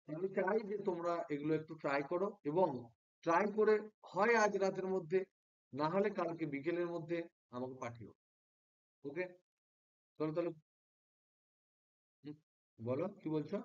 আমি চাই যে তোমরা এগুলো একটু ট্রাই করো, এবং ট্রাই করে হয় আজ রাতের মধ্যে, না হলে কালকে বিকেলের মধ্যে আমাকে পাঠিও। ওকে, চলো তাহলে। হুম, বলো কি বলছো।